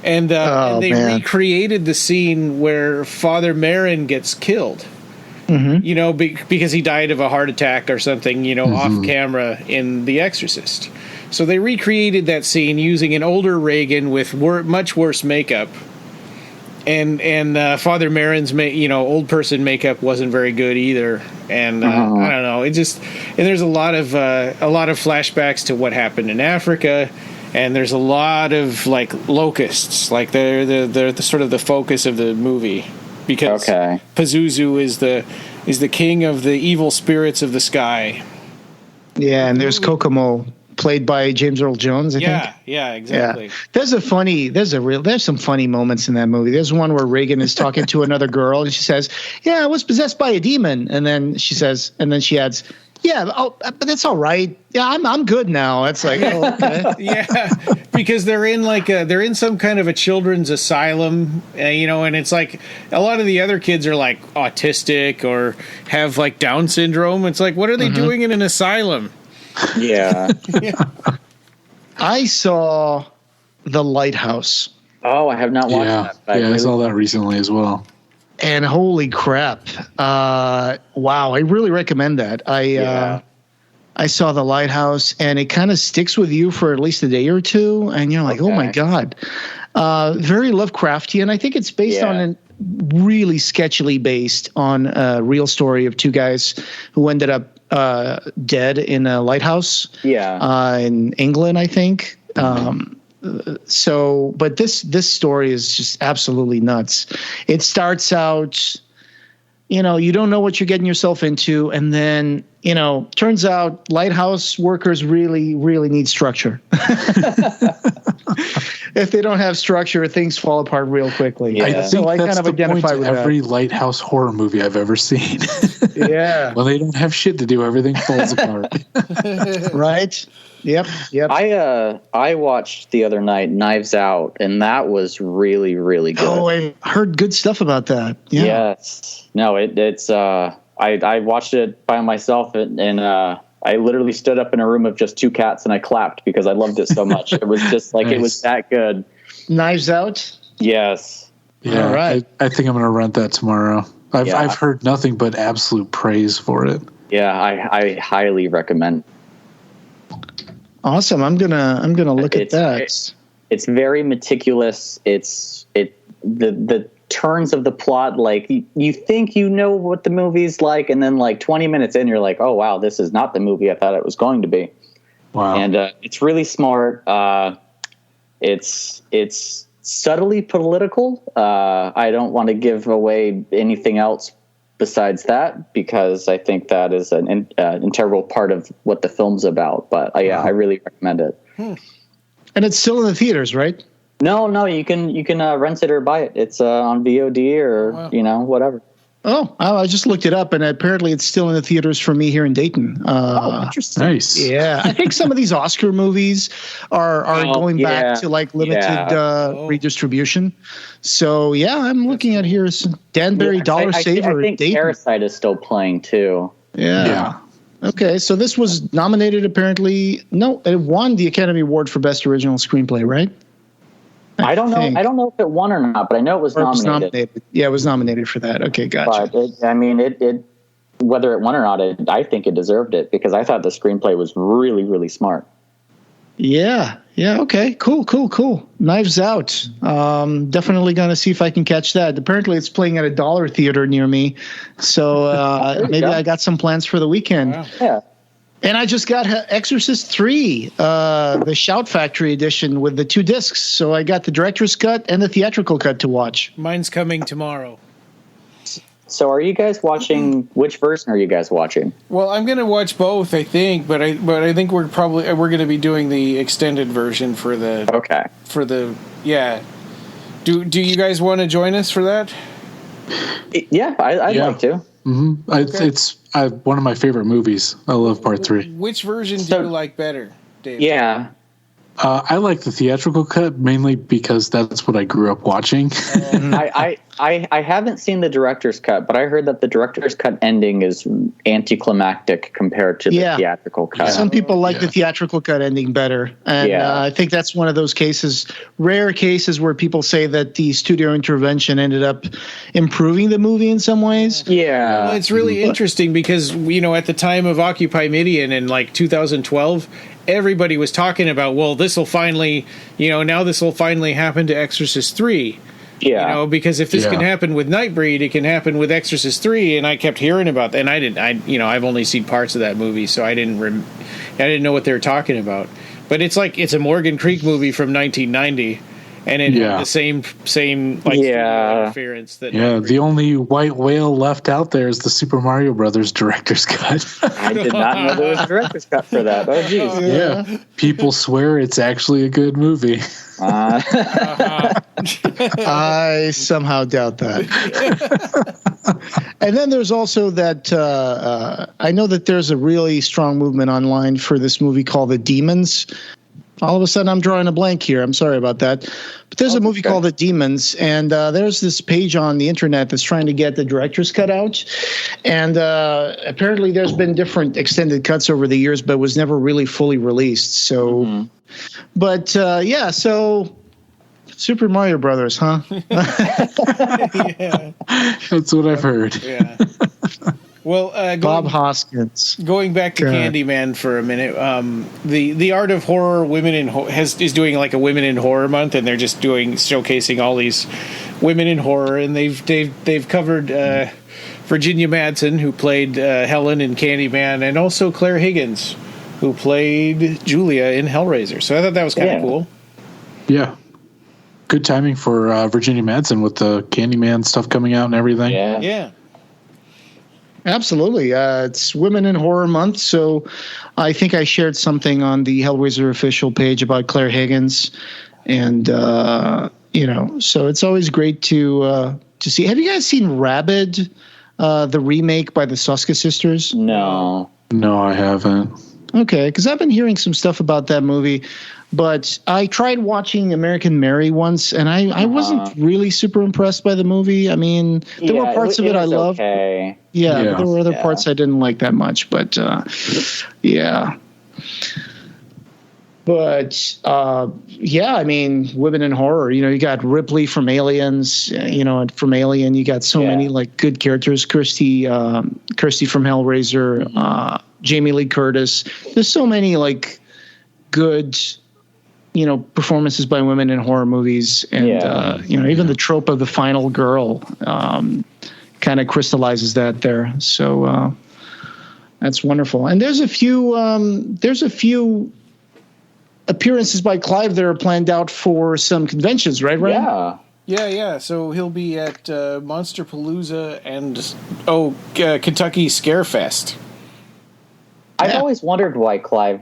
they recreated the scene where Father Marin gets killed. Because he died of a heart attack or something, off camera in The Exorcist. So they recreated that scene using an older Reagan with much worse makeup. and Father Merrin's old person makeup wasn't very good either, and I don't know. It just, and there's a lot of flashbacks to what happened in Africa, and there's a lot of like locusts, like they're the sort of the focus of the movie, because Pazuzu is the king of the evil spirits of the sky. Yeah, and there's Kokomo, played by James Earl Jones, I think. Yeah, exactly. Yeah. There's some funny moments in that movie. There's one where Reagan is talking to another girl, and she says, "Yeah, I was possessed by a demon," and then she adds, "Yeah, but that's all right. Yeah, I'm good now." It's like, oh, okay. Yeah, because they're in some kind of a children's asylum, and it's like a lot of the other kids are like autistic or have like Down syndrome. It's like, what are they doing in an asylum? Yeah. I saw The Lighthouse. Oh, I have not watched that. I saw that recently as well. And holy crap. Wow, I really recommend that. I saw The Lighthouse, and it kind of sticks with you for at least a day or two, and you're like, oh my God. Very Lovecraftian. I think it's based on really sketchily based on a real story of two guys who ended up dead in a lighthouse in England, I think. But this story is just absolutely nuts. It starts out, you don't know what you're getting yourself into, and then, turns out lighthouse workers really, really need structure. If they don't have structure, things fall apart real quickly. Yeah. I think that's the point of every lighthouse horror movie I've ever seen. Yeah. When they don't have shit to do, everything falls apart. Right? Yep. I watched the other night Knives Out, and that was really, really good. Oh, I heard good stuff about that. Yeah. Yes. No, it's I watched it by myself, and I literally stood up in a room of just two cats and I clapped because I loved it so much. It was just like, It was that good. Knives Out? Yes. Yeah. All right. I think I'm going to rent that tomorrow. I've heard nothing but absolute praise for it. Yeah, I highly recommend. Awesome. I'm gonna look at that. It's very meticulous. The turns of the plot, like you think you know what the movie's like, and then like 20 minutes in, you're like, oh wow, this is not the movie I thought it was going to be. Wow. And it's really smart. It's subtly political. I don't want to give away anything else besides that, because I think that is an integral part of what the film's about. But I really recommend it. And it's still in the theaters, right? No, you can rent it or buy it. It's on VOD or whatever. Oh, I just looked it up, and apparently it's still in the theaters for me here in Dayton. Interesting. Nice. Yeah, I think some of these Oscar movies are going back to like limited redistribution. So yeah, I'm looking at here Danbury Dollar Saver. I think Dayton. Parasite is still playing too. Yeah. Okay, so this was nominated. Apparently, no, it won the Academy Award for Best Original Screenplay, right? I don't know. I don't know if it won or not, but I know it was nominated. Yeah, it was nominated for that. Okay, gotcha. But whether it won or not, I think it deserved it, because I thought the screenplay was really, really smart. Yeah. Okay. Cool. Knives Out. Definitely gonna see if I can catch that. Apparently, it's playing at a dollar theater near me, so maybe I got some plans for the weekend. Wow. Yeah. And I just got Exorcist III, the Shout Factory edition with the 2 discs. So I got the director's cut and the theatrical cut to watch. Mine's coming tomorrow. So are you guys watching? Which version are you guys watching? Well, I'm going to watch both, I think, but I think we're going to be doing the extended version for the Do you guys want to join us for that? Yeah, I'd like to. Mm-hmm. Okay. It's one of my favorite movies. I love Part 3. Which version do you like better, Dave? Yeah. I like the theatrical cut mainly because that's what I grew up watching. I haven't seen the director's cut, but I heard that the director's cut ending is anticlimactic compared to the theatrical cut. Some people like the theatrical cut ending better. And I think that's one of those rare cases where people say that the studio intervention ended up improving the movie in some ways. Yeah. Well, it's really interesting because, at the time of Occupy Midian in like 2012, everybody was talking about, well, this will finally happen to Exorcist III. Yeah. You know, because if this can happen with Nightbreed, it can happen with Exorcist III, and I kept hearing about that. And I've only seen parts of that movie, so I didn't know what they were talking about. But it's a Morgan Creek movie from 1990. And it had the same studio interference. The only white whale left out there is the Super Mario Brothers director's cut. I did not know there was a director's cut for that. Oh, geez. Yeah. People swear it's actually a good movie. I somehow doubt that. And then there's also that I know that there's a really strong movement online for this movie called The Demons. All of a sudden, I'm drawing a blank here. I'm sorry about that. But there's a movie called The Demons, and there's this page on the internet that's trying to get the director's cut out. And apparently there's been different extended cuts over the years, but was never really fully released. So, but so Super Mario Brothers, huh? Yeah. That's what I've heard. Yeah. Well, Bob Hoskins. Going back to Candyman for a minute, the Art of Horror Women in is doing like a Women in Horror month, and they're just showcasing all these women in horror, and they've covered Virginia Madsen, who played Helen in Candyman, and also Claire Higgins, who played Julia in Hellraiser. So I thought that was kind of cool. Yeah. Good timing for Virginia Madsen with the Candyman stuff coming out and everything. Yeah. Absolutely. It's Women in Horror Month, so I think I shared something on the Hellraiser official page about Claire Higgins, and so it's always great to see. Have you guys seen Rabid, the remake by the Soska sisters? No, I haven't. Okay, because I've been hearing some stuff about that movie, but I tried watching American Mary once, and I wasn't really super impressed by the movie. I mean, there were parts of it I loved. Okay. Yeah, but there were other parts I didn't like that much. But yeah. But I mean, women in horror. You got Ripley from Aliens. And from Alien, you got so many like good characters. Kirsty from Hellraiser. Jamie Lee Curtis. There's so many like good, performances by women in horror movies, and even the trope of the final girl kind of crystallizes that there. So that's wonderful. And there's a few appearances by Clive that are planned out for some conventions, right? Yeah. So he'll be at Monsterpalooza and Kentucky Scarefest. I've always wondered why Clive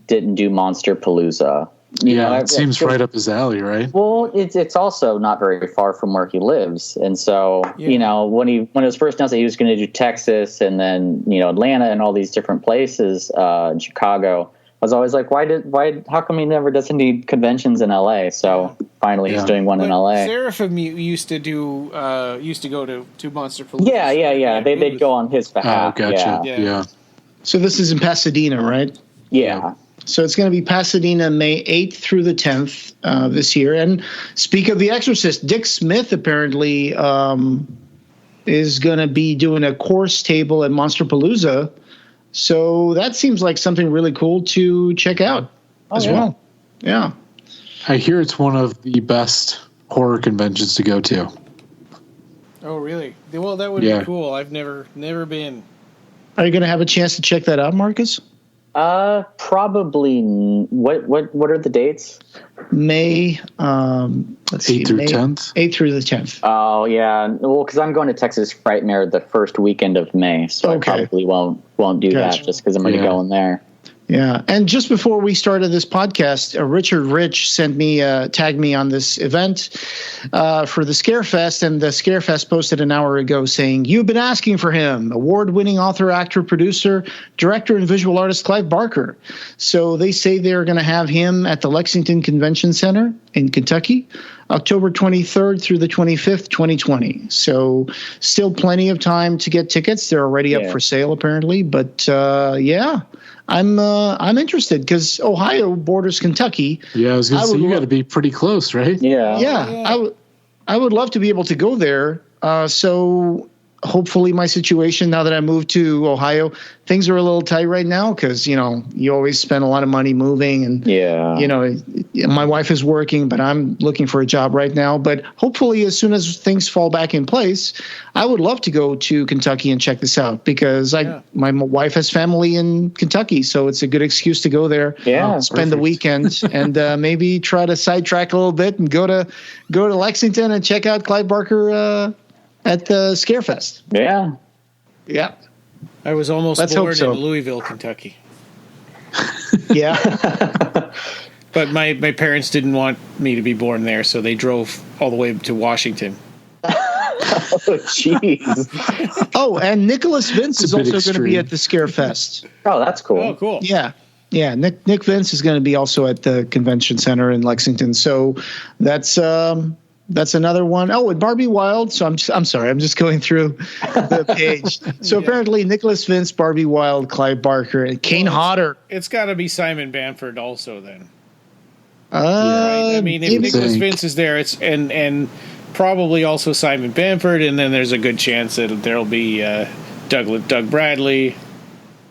didn't do Monsterpalooza. It seems right up his alley, right? Well, it's also not very far from where he lives, and so when it was first announced that he was going to do Texas and then Atlanta and all these different places, Chicago, I was always like, how come he never does any conventions in LA? So finally, he's doing one in LA. Seraphim used to go to Monsterpalooza. Yeah. They'd go on his behalf. Oh, gotcha. Yeah. So this is in Pasadena, right? Yeah. So it's going to be Pasadena, May 8th through the 10th this year. And speak of The Exorcist, Dick Smith apparently is going to be doing a course table at Monsterpalooza. So that seems like something really cool to check out as well. Yeah. I hear it's one of the best horror conventions to go to. Oh, really? Well, that would be cool. I've never been. Are you going to have a chance to check that out, Marcus? Probably. What are the dates? May 8th through 10th. 8th through the 10th. Oh yeah, well, because I'm going to Texas Frightmare the first weekend of May, so I probably won't do that just because I'm already going there. Yeah, and just before we started this podcast, Richard Rich tagged me on this event for the Scarefest, and the Scarefest posted an hour ago saying, "You've been asking for him, award-winning author, actor, producer, director, and visual artist Clive Barker." So they say they're going to have him at the Lexington Convention Center in Kentucky, October 23rd through the 25th, 2020. So still plenty of time to get tickets. They're already up for sale, apparently. But I'm interested because Ohio borders Kentucky. Yeah, I was going to say you got to be pretty close, right? Yeah. I would love to be able to go there. So hopefully my situation now that I moved to Ohio, things are a little tight right now because, you always spend a lot of money moving and, my wife is working, but I'm looking for a job right now. But hopefully as soon as things fall back in place, I would love to go to Kentucky and check this out because my wife has family in Kentucky. So it's a good excuse to go there, spend the weekend and maybe try to sidetrack a little bit and go to Lexington and check out Clive Barker at the Scarefest. Yeah. I was almost born in Louisville, Kentucky. Yeah. But my parents didn't want me to be born there, so they drove all the way to Washington. Oh, jeez. Oh, and Nicholas Vince is also going to be at the Scarefest. Oh, that's cool. Oh, cool. Yeah. Yeah, Nick Vince is going to be also at the convention center in Lexington. So that's another one. Oh, and Barbie Wilde. So I'm sorry. I'm just going through the page. So apparently Nicholas Vince, Barbie Wilde, Clive Barker, and Kane Hodder. It's got to be Simon Bamford also then. Right? I mean, if Nicholas Vince is there, it's and probably also Simon Bamford, and then there's a good chance that there'll be Doug Bradley.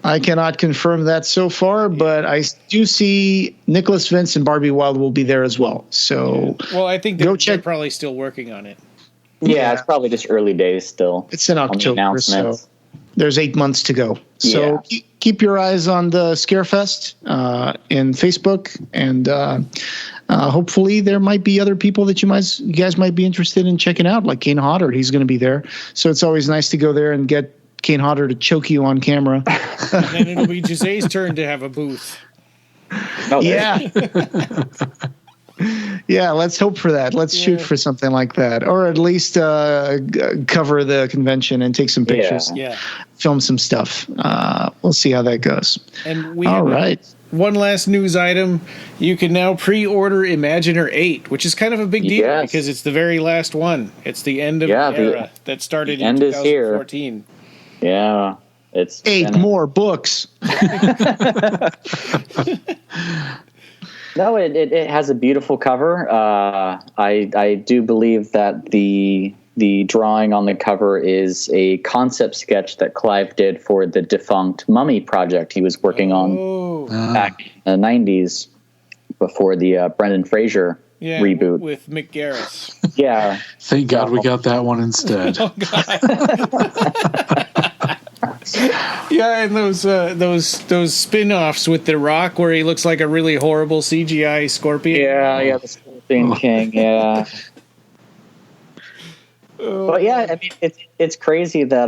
I cannot confirm that so far, but I do see Nicholas Vince and Barbie Wilde will be there as well. So, well, I think they're probably still working on it. Yeah, it's probably just early days still. It's in October, so there's 8 months to go. So keep your eyes on the Scarefest in Facebook, and hopefully there might be other people that you guys might be interested in checking out, like Kane Hodder. He's going to be there, so it's always nice to go there and get Kane Hodder to choke you on camera. And then it'll be Jose's turn to have a booth. Oh, yeah. Yeah, let's hope for that. Let's shoot for something like that. Or at least cover the convention and take some pictures. Yeah. Film some stuff. We'll see how that goes. And we have one last news item. You can now pre-order Imaginer 8, which is kind of a big deal because it's the very last one. It's the end of the era that started in 2014. Yeah, it's 8 more books. No, it has a beautiful cover. I do believe that the drawing on the cover is a concept sketch that Clive did for the defunct Mummy project he was working on back in the 90s before the Brendan Fraser reboot with Mick Garris. Yeah, thank God we got that one instead. Oh God. Yeah, and those spin-offs with The Rock where he looks like a really horrible CGI scorpion. Yeah, the Scorpion King, yeah. But yeah, I mean it's crazy that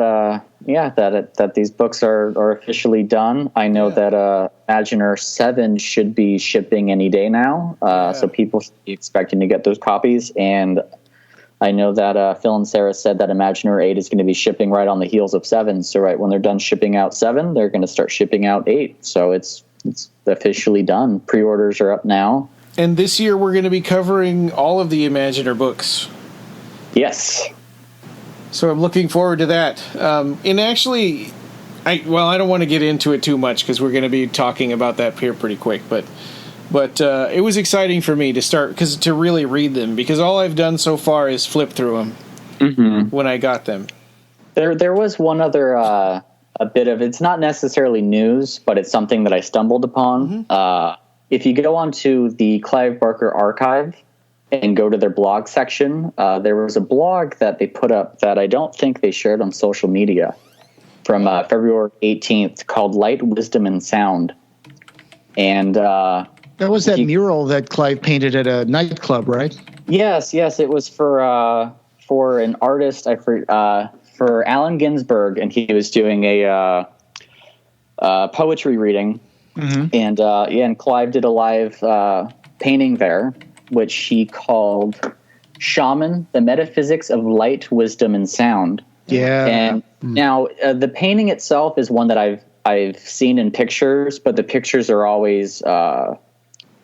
that these books are officially done. I know that Imaginer 7 should be shipping any day now. So people should be expecting to get those copies, and I know that Phil and Sarah said that Imaginer 8 is going to be shipping right on the heels of 7. So right when they're done shipping out 7, they're going to start shipping out 8. So it's officially done. Pre-orders are up now. And this year we're going to be covering all of the Imaginer books. Yes. So I'm looking forward to that. And actually, I don't want to get into it too much because we're going to be talking about that here pretty quick, but it was exciting for me to start to really read them because all I've done so far is flip through them when I got them. There was one other a bit of, it's not necessarily news, but it's something that I stumbled upon. If you go onto the Clive Barker archive and go to their blog section, there was a blog that they put up that I don't think they shared on social media from February 18th called Light, Wisdom, and Sound. And that was that mural that Clive painted at a nightclub, right? Yes. It was for an artist, for Allen Ginsberg, and he was doing a poetry reading. And and Clive did a live painting there, which he called Shaman, the Metaphysics of Light, Wisdom, and Sound. Yeah. And now the painting itself is one that I've seen in pictures, but the pictures are always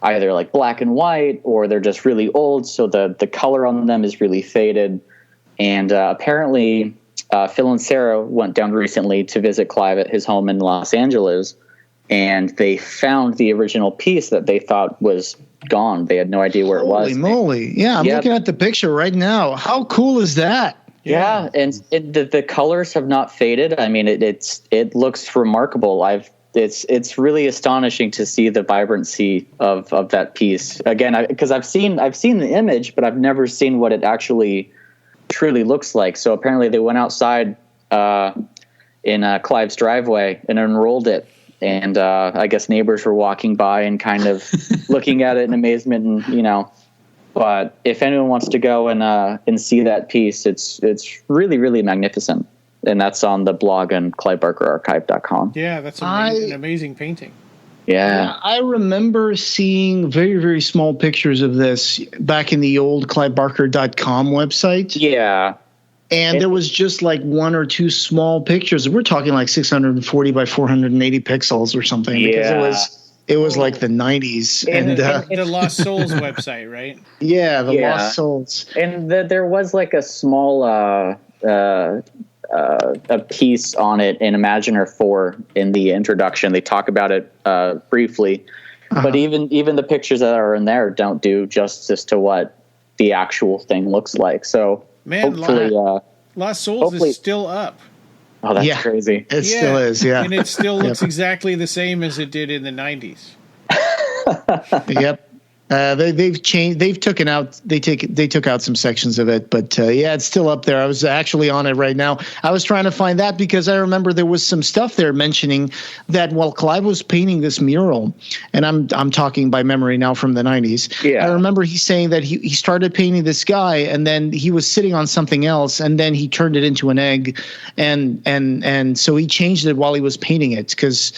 either like black and white or they're just really old, so the color on them is really faded. And apparently Phil and Sarah went down recently to visit Clive at his home in Los Angeles, and they found the original piece that they thought was gone. They had no idea where it was. Holy moly. Yeah, I'm looking at the picture right now. How cool is that? Yeah, and the colors have not faded. I mean, it looks remarkable. It's really astonishing to see the vibrancy of that piece again. Because I've seen the image, but I've never seen what it actually truly looks like. So apparently, they went outside in Clive's driveway and unrolled it, and I guess neighbors were walking by and kind of looking at it in amazement, and But if anyone wants to go and see that piece, it's really, really magnificent. And that's on the blog on CliveBarkerArchive.com. Yeah, that's an amazing painting. Yeah. I remember seeing very, very small pictures of this back in the old CliveBarker.com website. Yeah. And there was just like one or two small pictures. We're talking like 640 by 480 pixels or something. Yeah. Because it was like the 90s. And the Lost Souls website, right? Yeah, the Lost Souls. And there was like a small a piece on it in Imaginer 4 in the introduction. They talk about it briefly. But even the pictures that are in there don't do justice to what the actual thing looks like. So hopefully... Lost Souls is still up. Oh, that's crazy. It still is, yeah. And it still looks exactly the same as it did in the 90s. Yep. They've changed. They took out some sections of it, but it's still up there. I was actually on it right now. I was trying to find that because I remember there was some stuff there mentioning that while Clive was painting this mural, and I'm talking by memory now from the 90s. Yeah. I remember he's saying that he started painting this guy, and then he was sitting on something else, and then he turned it into an egg, and so he changed it while he was painting it because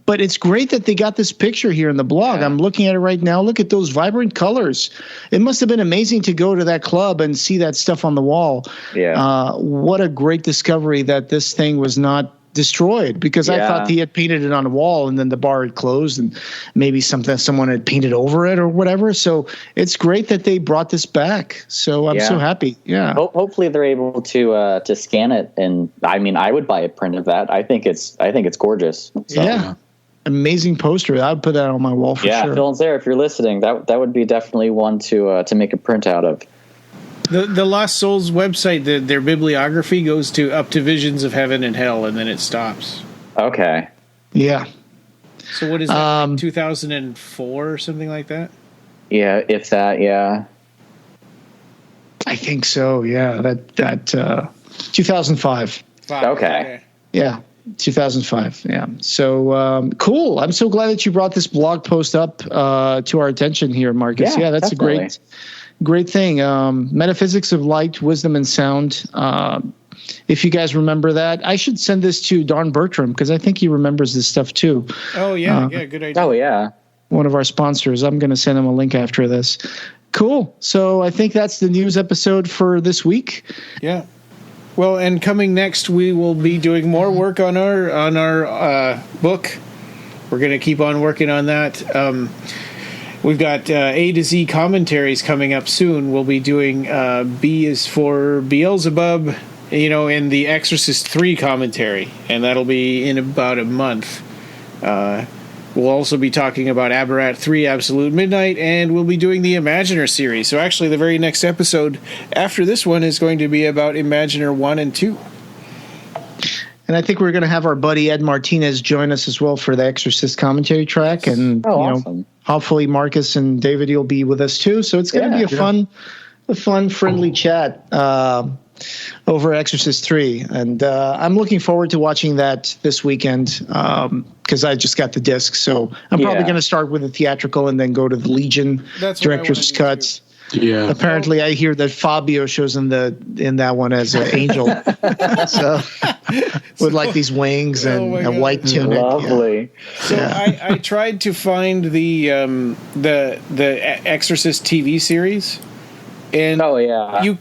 But it's great that they got this picture here in the blog. I'm looking at it right now. Look at those vibrant colors. It must have been amazing to go to that club and see that stuff on the wall. Yeah. What a great discovery that this thing was not destroyed, because I thought he had painted it on a wall and then the bar had closed and maybe someone had painted over it or whatever. So it's great that they brought this back. So I'm so happy. Yeah. Hopefully they're able to scan it, and I mean, I would buy a print of that. I think it's gorgeous. So. Yeah. Amazing poster. I'd put that on my wall for sure. Yeah, Phil and Sarah, if you're listening, that would be definitely one to make a print out of. The Lost Souls website, their bibliography goes up to Visions of Heaven and Hell, and then it stops. Okay. Yeah. So what is that, like 2004 or something like that? Yeah, if that, yeah. I think so, yeah. That 2005. Okay. Yeah. 2005. Yeah. So cool. I'm so glad that you brought this blog post up to our attention here, Marcus. Yeah, that's definitely a great thing. Metaphysics of Light, Wisdom, and Sound. If you guys remember that, I should send this to Don Bertram because I think he remembers this stuff too. Oh yeah, good idea. Oh yeah. One of our sponsors. I'm going to send him a link after this. Cool. So I think that's the news episode for this week. Yeah. Well, and coming next, we will be doing more work on our book. We're going to keep on working on that. We've got A-Z Commentaries coming up soon. We'll be doing B is for Beelzebub, in the Exorcist III commentary, and that'll be in about a month. We'll also be talking about Abarat 3 Absolute Midnight, and we'll be doing the Imaginer series. So actually, the very next episode after this one is going to be about Imaginer 1 and 2. And I think we're going to have our buddy Ed Martinez join us as well for the Exorcist commentary track. And awesome. Hopefully Marcus and David, you'll be with us too. So it's going to be a fun, friendly chat over Exorcist 3. And I'm looking forward to watching that this weekend because I just got the disc. So I'm probably going to start with the theatrical and then go to the Legion director's cut. Yeah. Apparently, I hear that Fabio shows in that one as an angel, so with like these wings and a white tunic. Lovely. Yeah. So I tried to find the Exorcist TV series, and you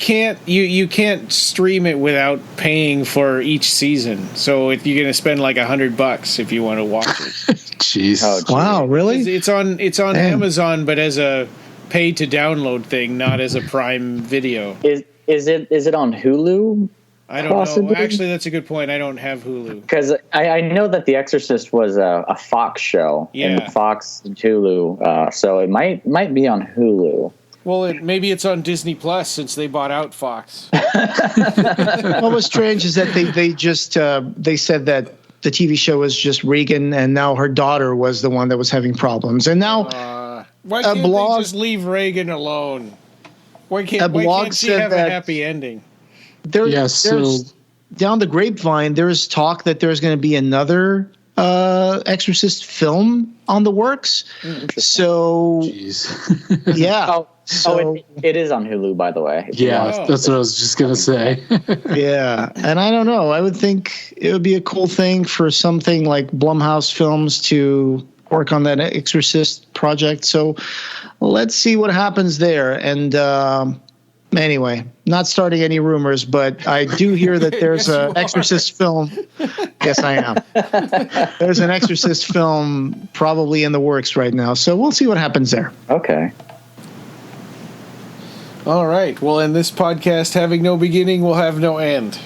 can't stream it without paying for each season. So you're going to spend like $100 if you want to watch it. Jeez. Oh, wow, really? It's on Amazon, but as a pay to download thing, not as a Prime Video. Is it on Hulu? I don't know. Actually, that's a good point. I don't have Hulu because I know that The Exorcist was a Fox show, and Fox and Hulu, so it might be on Hulu. Well, maybe it's on Disney Plus since they bought out Fox. What was strange is that they said that the TV show was just Regan, and now her daughter was the one that was having problems. And now, why can't they just leave Regan alone? Why can't she have a happy ending? There's down the grapevine, there's talk that there's going to be another Exorcist film on the works. So, yeah. It is on Hulu, by the way. Yeah, that's what I was just going to say. Yeah, and I don't know. I would think it would be a cool thing for something like Blumhouse Films to work on that Exorcist project. So let's see what happens there. And anyway, not starting any rumors, but I do hear that there's an Exorcist film. Yes, I am. There's an Exorcist film probably in the works right now. So we'll see what happens there. Okay. All right. Well, in this podcast, having no beginning will have no end.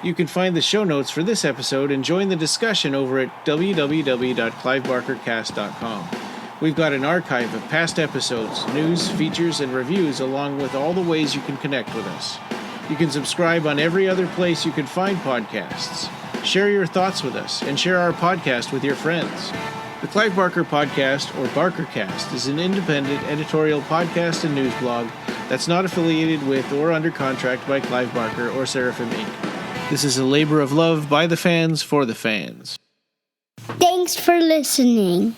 You can find the show notes for this episode and join the discussion over at www.clivebarkercast.com. We've got an archive of past episodes, news, features, and reviews, along with all the ways you can connect with us. You can subscribe on every other place you can find podcasts. Share your thoughts with us, and share our podcast with your friends. The Clive Barker Podcast, or BarkerCast, is an independent editorial podcast and news blog that's not affiliated with or under contract by Clive Barker or Seraphim Inc. This is a labor of love by the fans for the fans. Thanks for listening.